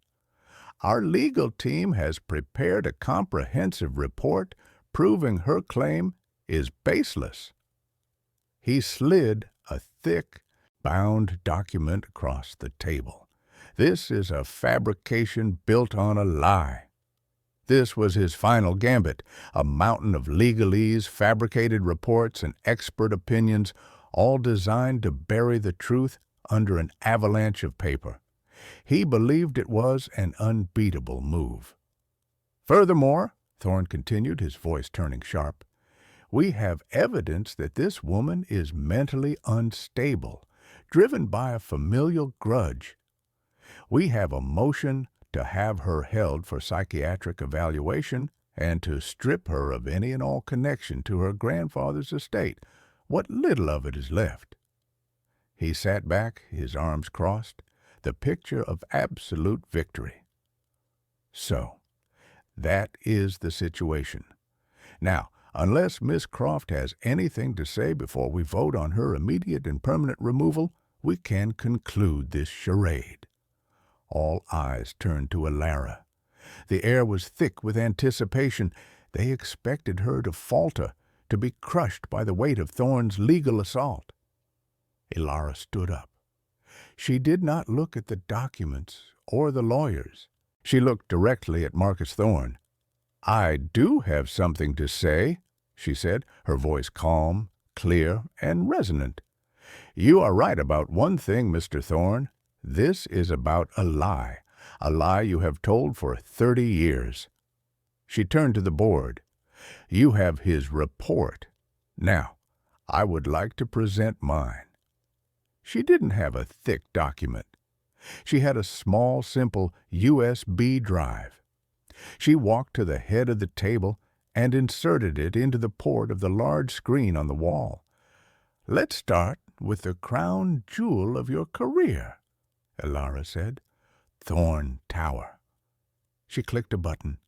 Our legal team has prepared a comprehensive report proving her claim is baseless." He slid a thick, bound document across the table. "This is a fabrication built on a lie." This was his final gambit, a mountain of legalese, fabricated reports, and expert opinions, all designed to bury the truth under an avalanche of paper. He believed it was an unbeatable move. "Furthermore," Thorne continued, his voice turning sharp, "we have evidence that this woman is mentally unstable, driven by a familial grudge. We have a motion to have her held for psychiatric evaluation and to strip her of any and all connection to her grandfather's estate, what little of it is left." He sat back, his arms crossed, the picture of absolute victory. "So, that is the situation. Now, unless Miss Croft has anything to say before we vote on her immediate and permanent removal, we can conclude this charade." All eyes turned to Elara. The air was thick with anticipation. They expected her to falter, to be crushed by the weight of Thorne's legal assault. Elara stood up. She did not look at the documents or the lawyers. She looked directly at Marcus Thorne. "I do have something to say," she said, her voice calm, clear, and resonant. "You are right about one thing, Mr. Thorne. This is about a lie you have told for 30 years. She turned to the board. "You have his report. Now, I would like to present mine." She didn't have a thick document. She had a small, simple USB drive. She walked to the head of the table and inserted it into the port of the large screen on the wall. "Let's start with the crown jewel of your career," Elara said. "Thorn Tower." She clicked a button.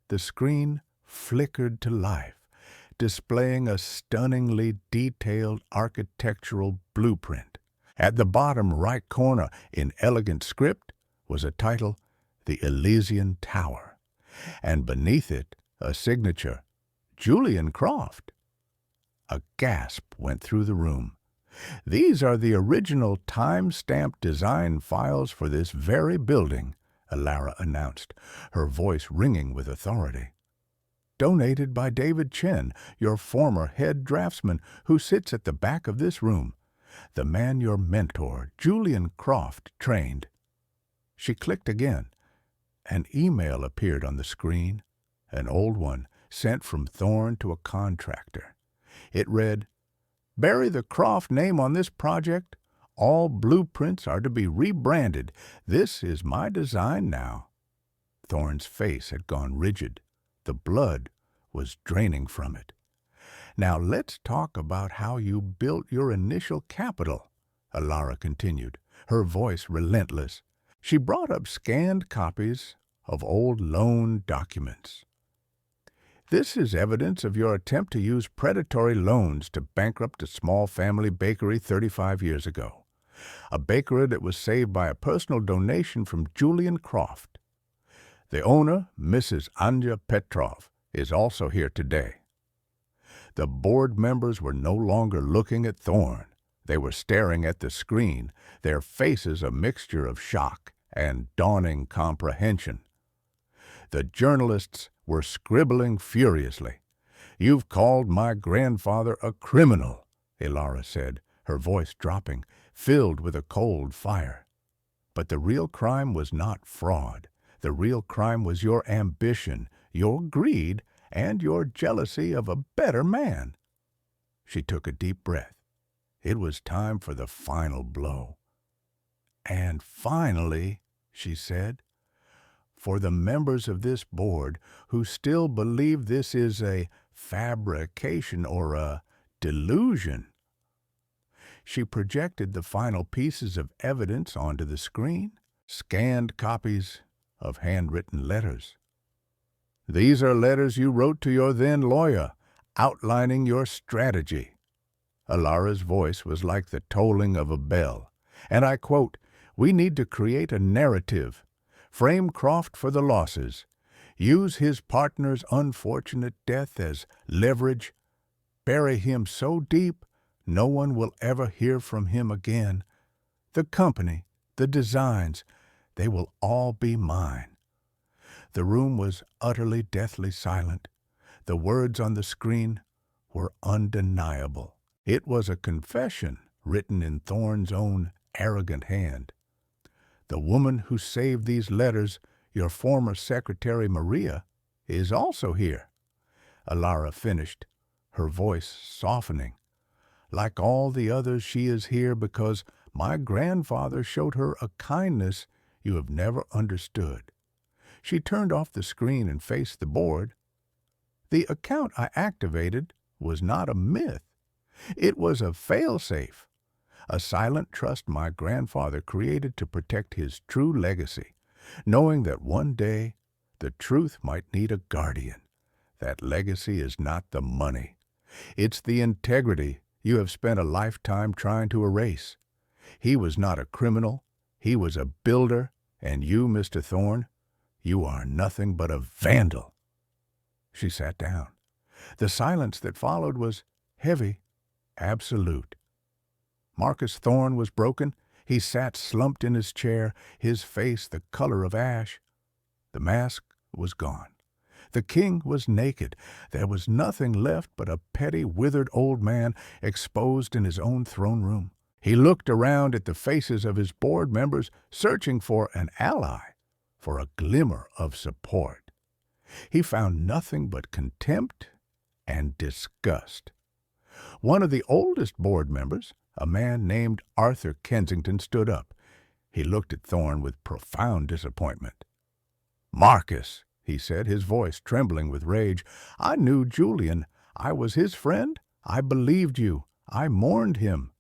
The screen flickered to life, displaying a stunningly detailed architectural blueprint. At the bottom right corner, in elegant script, was a title, "The Elysian Tower." and beneath it a signature, Julian Croft. A gasp went through the room. These are the original time-stamped design files for this very building, Alara announced, her voice ringing with authority. Donated by David Chen, your former head draftsman who sits at the back of this room, the man your mentor, Julian Croft, trained. She clicked again. An email appeared on the screen, an old one sent from Thorne to a contractor. It read, "Bury the Croft name on this project. All blueprints are to be rebranded. This is my design now." Thorne's face had gone rigid. The blood was draining from it. "Now let's talk about how you built your initial capital," Alara continued, her voice relentless. She brought up scanned copies of old loan documents. "This is evidence of your attempt to use predatory loans to bankrupt a small family bakery 35 years ago. A bakery that was saved by a personal donation from Julian Croft. The owner, Mrs. Anja Petrov, is also here today." The board members were no longer looking at Thorne. They were staring at the screen, their faces a mixture of shock and dawning comprehension. The journalists were scribbling furiously. "You've called my grandfather a criminal," Alara said, her voice dropping, filled with a cold fire. "But the real crime was not fraud. The real crime was your ambition, your greed, and your jealousy of a better man." She took a deep breath. It was time for the final blow. "And finally," she said, "for the members of this board who still believe this is a fabrication or a delusion." She projected the final pieces of evidence onto the screen, scanned copies of handwritten letters. "These are letters you wrote to your then lawyer, outlining your strategy." Alara's voice was like the tolling of a bell. And I quote, "We need to create a narrative. Frame Croft for the losses. Use his partner's unfortunate death as leverage. Bury him so deep no one will ever hear from him again. The company, the designs, they will all be mine." The room was utterly deathly silent. The words on the screen were undeniable. It was a confession written in Thorne's own arrogant hand. "The woman who saved these letters, your former secretary Maria, is also here," Alara finished, her voice softening. "Like all the others, she is here because my grandfather showed her a kindness you have never understood." She turned off the screen and faced the board. "The account I activated was not a myth. It was a fail-safe. A silent trust my grandfather created to protect his true legacy, knowing that one day the truth might need a guardian. That legacy is not the money. It's the integrity you have spent a lifetime trying to erase. He was not a criminal. He was a builder, and you, Mr. Thorne, you are nothing but a vandal." She sat down. The silence that followed was heavy, absolute. Marcus Thorne was broken. He sat slumped in his chair, his face the color of ash. The mask was gone. The king was naked. There was nothing left but a petty, withered old man exposed in his own throne room. He looked around at the faces of his board members, searching for an ally, for a glimmer of support. He found nothing but contempt and disgust. One of the oldest board members, a man named Arthur Kensington, stood up. He looked at Thorne with profound disappointment. "Marcus," he said, his voice trembling with rage, "I knew Julian. I was his friend. I believed you. I mourned him."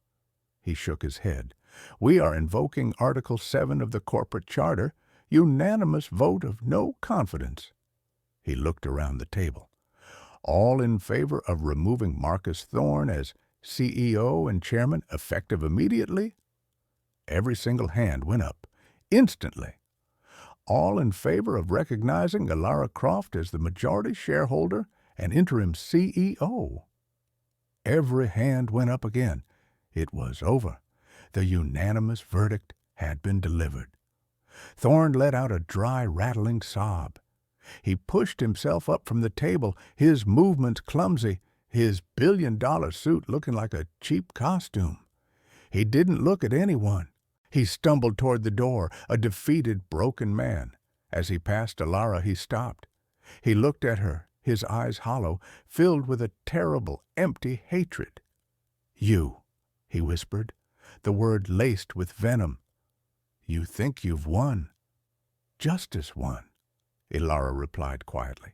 He shook his head. "We are invoking Article 7 of the Corporate Charter, unanimous vote of no confidence." He looked around the table. "All in favor of removing Marcus Thorne as CEO and chairman effective immediately?" Every single hand went up. Instantly. all in favor of recognizing Elara Croft as the majority shareholder and interim CEO. Every hand went up again. It was over. The unanimous verdict had been delivered. Thorne let out a dry, rattling sob. He pushed himself up from the table, his movements clumsy, his billion-dollar suit looking like a cheap costume. He didn't look at anyone. He stumbled toward the door, a defeated, broken man. As he passed Elara, he stopped. He looked at her, his eyes hollow, filled with a terrible, empty hatred. "You," he whispered, the word laced with venom. "You think you've won." "Justice won," Elara replied quietly.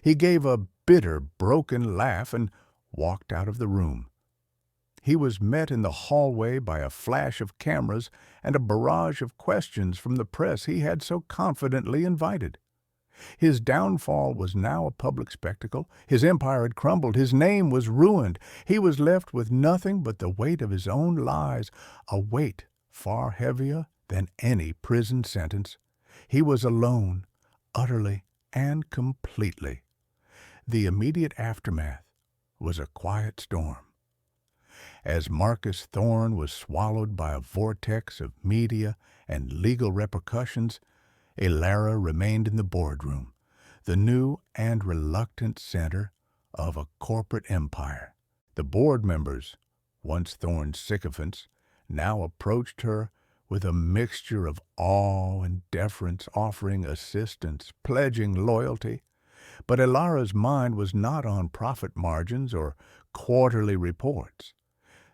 He gave a bitter, broken laugh and walked out of the room. He was met in the hallway by a flash of cameras and a barrage of questions from the press he had so confidently invited. His downfall was now a public spectacle. His empire had crumbled. His name was ruined. He was left with nothing but the weight of his own lies, a weight far heavier than any prison sentence. He was alone, utterly and completely. The immediate aftermath was a quiet storm. As Marcus Thorne was swallowed by a vortex of media and legal repercussions, Elara remained in the boardroom, the new and reluctant center of a corporate empire. The board members, once Thorne's sycophants, now approached her with a mixture of awe and deference, offering assistance, pledging loyalty. But Elara's mind was not on profit margins or quarterly reports.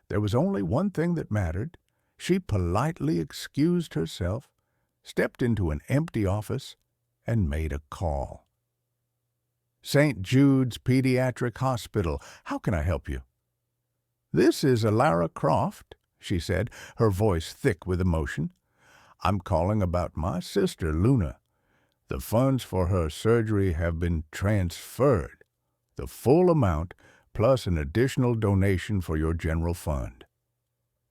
There was only one thing that mattered. She politely excused herself, stepped into an empty office, and made a call. "St. Jude's Pediatric Hospital. How can I help you?" "This is Elara Croft," she said, her voice thick with emotion. "I'm calling about my sister, Luna. The funds for her surgery have been transferred. The full amount, plus an additional donation for your general fund."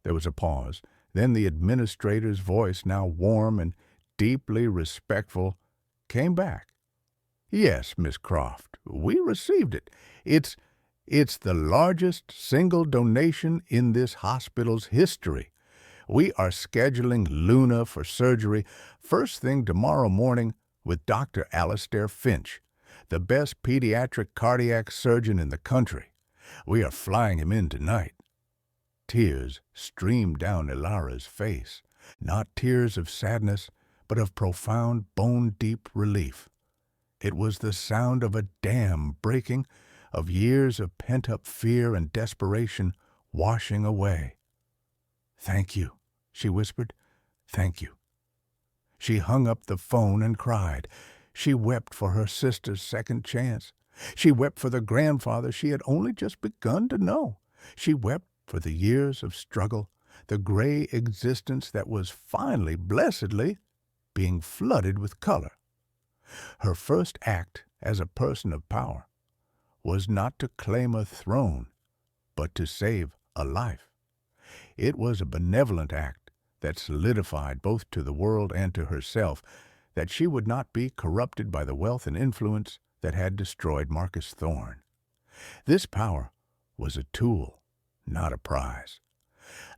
There was a pause. Then the administrator's voice, now warm and deeply respectful, came back. "Yes, Miss Croft, we received it. It's the largest single donation in this hospital's history. We are scheduling Luna for surgery first thing tomorrow morning with Dr. Alistair Finch, the best pediatric cardiac surgeon in the country. We are flying him in tonight." Tears streamed down Elara's face, not tears of sadness, but of profound, bone-deep relief. It was the sound of a dam breaking, of years of pent-up fear and desperation washing away. "Thank you," she whispered. "Thank you." She hung up the phone and cried. She wept for her sister's second chance. She wept for the grandfather she had only just begun to know. She wept for the years of struggle, the gray existence that was finally, blessedly, being flooded with color. Her first act as a person of power was not to claim a throne, but to save a life. It was a benevolent act that solidified both to the world and to herself that she would not be corrupted by the wealth and influence that had destroyed Marcus Thorne. This power was a tool, not a prize.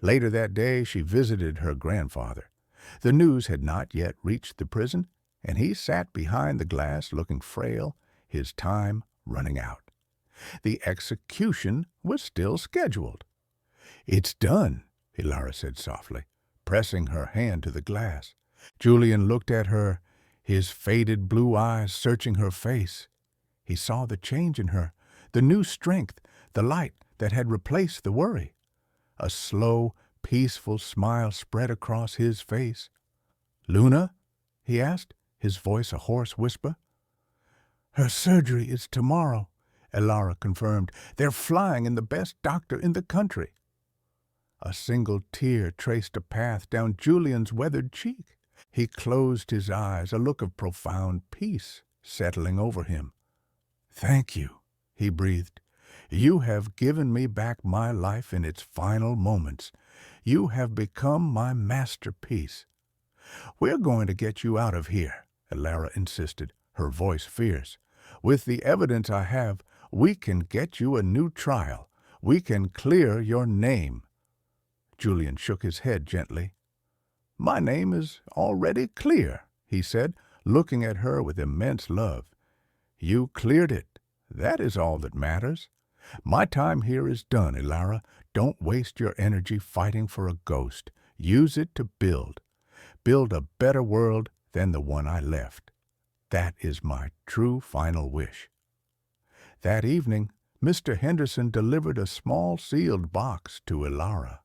Later that day she visited her grandfather. The news had not yet reached the prison, and he sat behind the glass looking frail, his time running out. The execution was still scheduled. "It's done," Elara said softly, pressing her hand to the glass. Julian looked at her, his faded blue eyes searching her face. He saw the change in her, the new strength, the light that had replaced the worry. A slow, peaceful smile spread across his face. "Luna?" he asked, his voice a hoarse whisper. "Her surgery is tomorrow," Elara confirmed. "They're flying in the best doctor in the country." A single tear traced a path down Julian's weathered cheek. He closed his eyes, a look of profound peace settling over him. "Thank you," he breathed. "You have given me back my life in its final moments. You have become my masterpiece. "We're going to get you out of here," Elara insisted, her voice fierce. "With the evidence I have, we can get you a new trial. We can clear your name." Julian shook his head gently. "My name is already clear," he said, looking at her with immense love. "You cleared it. That is all that matters. My time here is done, Elara. Don't waste your energy fighting for a ghost. Use it to build. Build a better world than the one I left. That is my true final wish." That evening, Mr. Henderson delivered a small sealed box to Elara.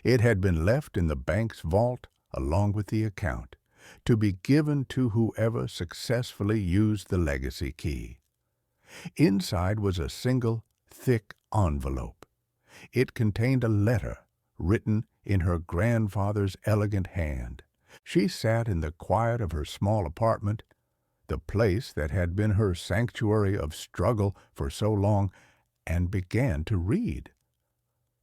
It had been left in the bank's vault along with the account, to be given to whoever successfully used the legacy key. Inside was a single, thick envelope. It contained a letter written in her grandfather's elegant hand. She sat in the quiet of her small apartment, the place that had been her sanctuary of struggle for so long, and began to read.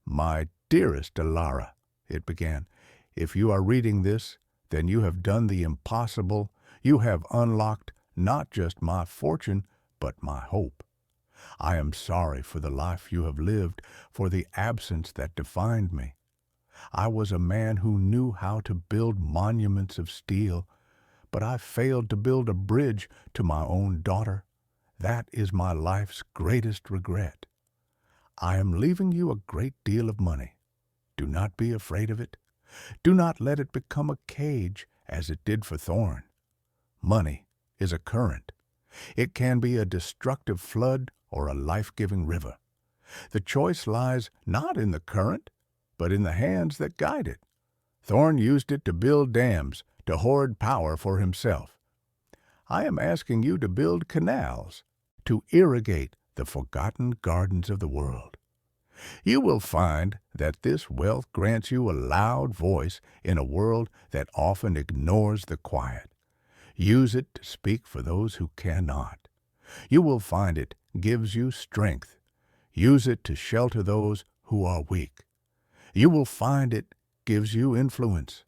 "My dearest Elara," it began, "if you are reading this, then you have done the impossible. You have unlocked not just my fortune, but my hope. I am sorry for the life you have lived, for the absence that defined me. I was a man who knew how to build monuments of steel, but I failed to build a bridge to my own daughter. That is my life's greatest regret. I am leaving you a great deal of money. Do not be afraid of it. Do not let it become a cage, as it did for Thorn. Money is a current. It can be a destructive flood or a life-giving river. The choice lies not in the current, but in the hands that guide it. Thorn used it to build dams, to hoard power for himself. I am asking you to build canals, to irrigate the forgotten gardens of the world. You will find that this wealth grants you a loud voice in a world that often ignores the quiet. Use it to speak for those who cannot. You will find it gives you strength. Use it to shelter those who are weak. You will find it gives you influence.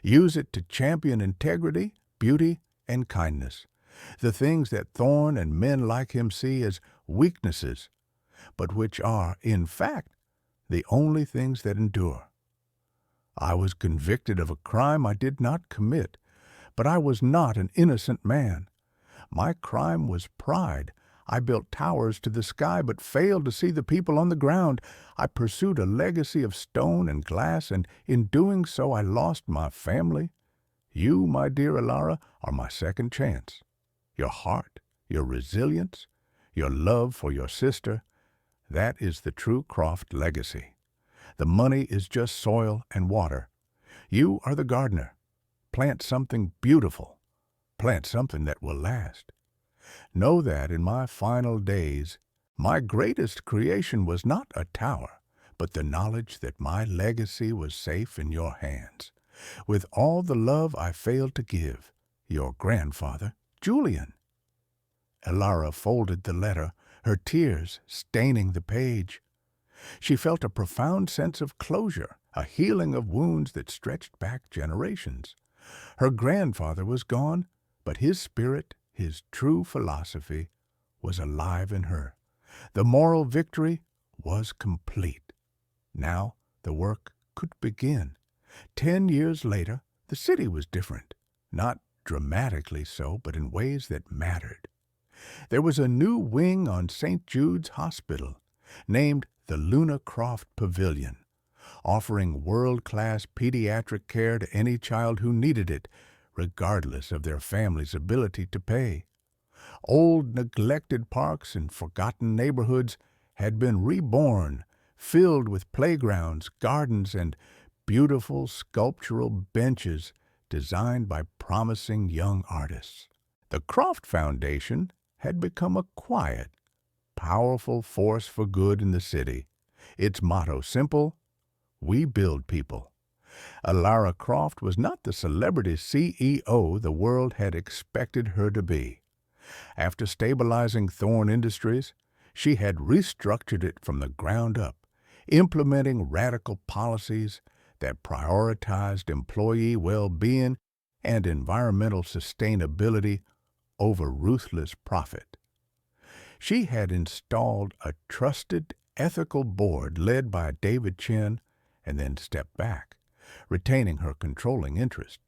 Use it to champion integrity, beauty, and kindness, the things that Thorn and men like him see as weaknesses, but which are, in fact, the only things that endure. I was convicted of a crime I did not commit, but I was not an innocent man. My crime was pride. I built towers to the sky, but failed to see the people on the ground. I pursued a legacy of stone and glass, and in doing so I lost my family. You, my dear Elara, are my second chance. Your heart, your resilience, your love for your sister, that is the true Croft legacy. The money is just soil and water. You are the gardener. Plant something beautiful. Plant something that will last. Know that in my final days, my greatest creation was not a tower, but the knowledge that my legacy was safe in your hands. With all the love I failed to give, your grandfather, Julian. Elara folded the letter, her tears staining the page. She felt a profound sense of closure, a healing of wounds that stretched back generations. Her grandfather was gone, but his spirit, his true philosophy, was alive in her. The moral victory was complete. Now the work could begin. 10 years later, the city was different. Not dramatically so, but in ways that mattered. There was a new wing on St. Jude's Hospital, named the Luna Croft Pavilion, offering world-class pediatric care to any child who needed it, regardless of their family's ability to pay. Old neglected parks and forgotten neighborhoods had been reborn, filled with playgrounds, gardens, and beautiful sculptural benches designed by promising young artists. The Croft Foundation had become a quiet, powerful force for good in the city. Its motto simple: we build people. Elara Croft was not the celebrity CEO the world had expected her to be. After stabilizing Thorn Industries, she had restructured it from the ground up, implementing radical policies that prioritized employee well-being and environmental sustainability over ruthless profit. She had installed a trusted, ethical board led by David Chin and then stepped back, retaining her controlling interest,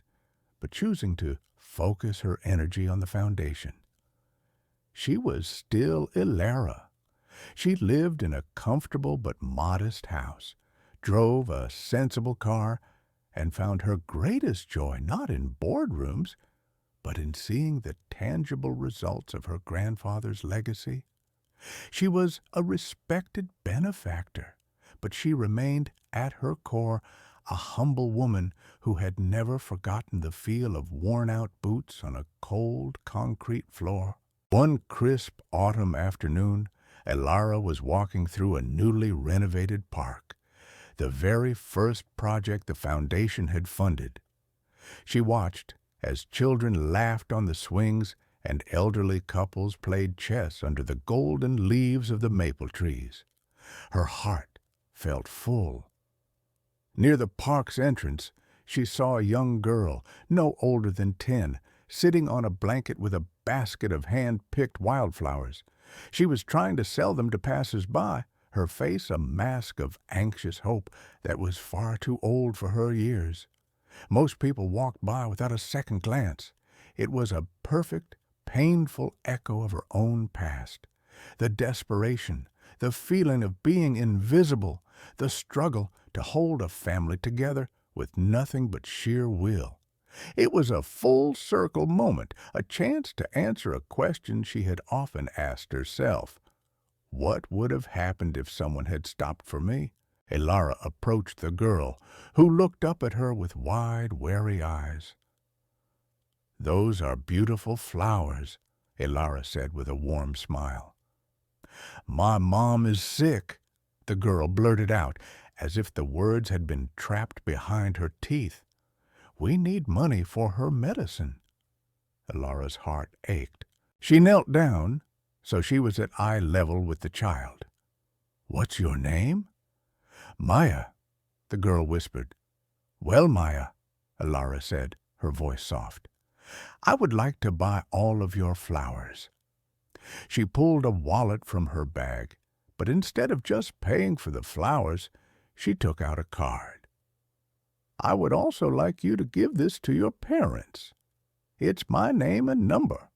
but choosing to focus her energy on the foundation. She was still Ilara. She lived in a comfortable but modest house, drove a sensible car, and found her greatest joy not in boardrooms, but in seeing the tangible results of her grandfather's legacy. She was a respected benefactor, but she remained at her core a humble woman who had never forgotten the feel of worn-out boots on a cold concrete floor. One crisp autumn afternoon, Ilara was walking through a newly renovated park, the very first project the foundation had funded. She watched as children laughed on the swings and elderly couples played chess under the golden leaves of the maple trees. Her heart felt full. Near the park's entrance, she saw a young girl, no older than 10, sitting on a blanket with a basket of hand-picked wildflowers. She was trying to sell them to passers-by, her face a mask of anxious hope that was far too old for her years. Most people walked by without a second glance. It was a perfect, painful echo of her own past. The desperation, the feeling of being invisible, the struggle to hold a family together with nothing but sheer will. It was a full-circle moment, a chance to answer a question she had often asked herself. What would have happened if someone had stopped for me? Ilara approached the girl, who looked up at her with wide, wary eyes. "Those are beautiful flowers," Ilara said with a warm smile. "My mom is sick," the girl blurted out, as if the words had been trapped behind her teeth. "We need money for her medicine." Ilara's heart ached. She knelt down, so she was at eye level with the child. "What's your name?" "Maya," the girl whispered. "Well, Maya," Ilara said, her voice soft, "I would like to buy all of your flowers." She pulled a wallet from her bag, but instead of just paying for the flowers, she took out a card. "I would also like you to give this to your parents. It's my name and number.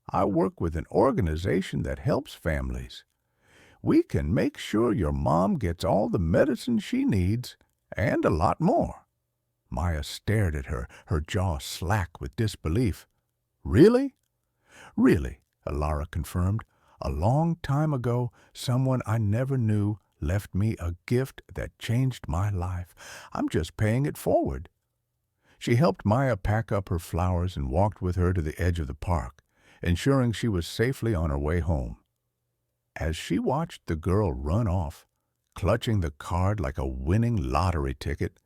I work with an organization that helps families. We can make sure your mom gets all the medicine she needs and a lot more." Maya stared at her, her jaw slack with disbelief. "Really?" "Really," Ilara confirmed. "A long time ago, someone I never knew left me a gift that changed my life. I'm just paying it forward." She helped Maya pack up her flowers and walked with her to the edge of the park, ensuring she was safely on her way home. As she watched the girl run off, clutching the card like a winning lottery ticket,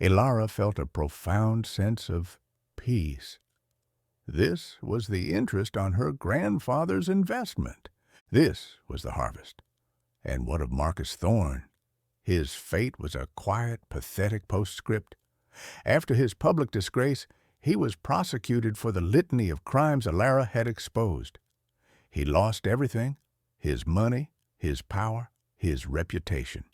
Ilara felt a profound sense of peace. This was the interest on her grandfather's investment. This was the harvest. And what of Marcus Thorne? His fate was a quiet, pathetic postscript. After his public disgrace, he was prosecuted for the litany of crimes Ilara had exposed. He lost everything: his money, his power, his reputation.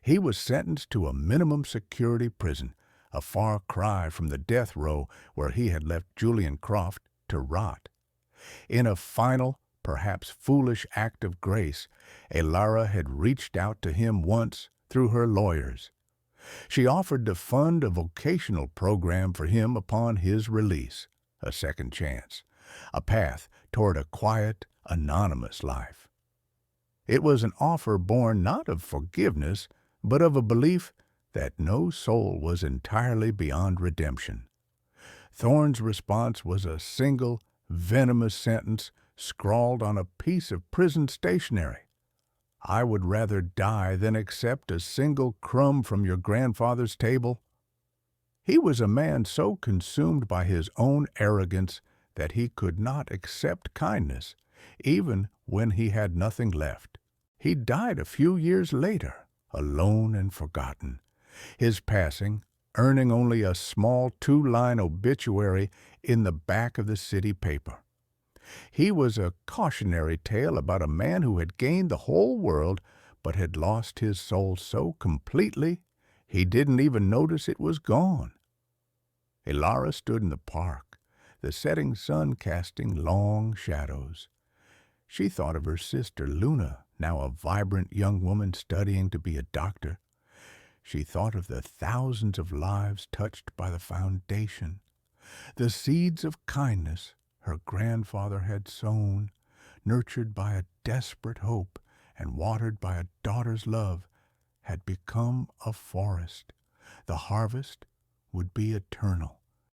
He was sentenced to a minimum security prison, a far cry from the death row where he had left Julian Croft to rot. In a final, perhaps foolish act of grace, Ilara had reached out to him once through her lawyers. She offered to fund a vocational program for him upon his release, a second chance, a path toward a quiet, anonymous life. It was an offer born not of forgiveness, but of a belief that no soul was entirely beyond redemption. Thorne's response was a single, venomous sentence scrawled on a piece of prison stationery. "I would rather die than accept a single crumb from your grandfather's table." He was a man so consumed by his own arrogance that he could not accept kindness, even when he had nothing left. He died a few years later, alone and forgotten, His passing, earning only a small two-line obituary in the back of the city paper. He was a cautionary tale about a man who had gained the whole world but had lost his soul so completely he didn't even notice it was gone. Elara stood in the park, the setting sun casting long shadows. She thought of her sister Luna, now a vibrant young woman studying to be a doctor. She thought of the thousands of lives touched by the foundation, the seeds of kindness her grandfather had sown, nurtured by a desperate hope and watered by a daughter's love, had become a forest. The harvest would be eternal.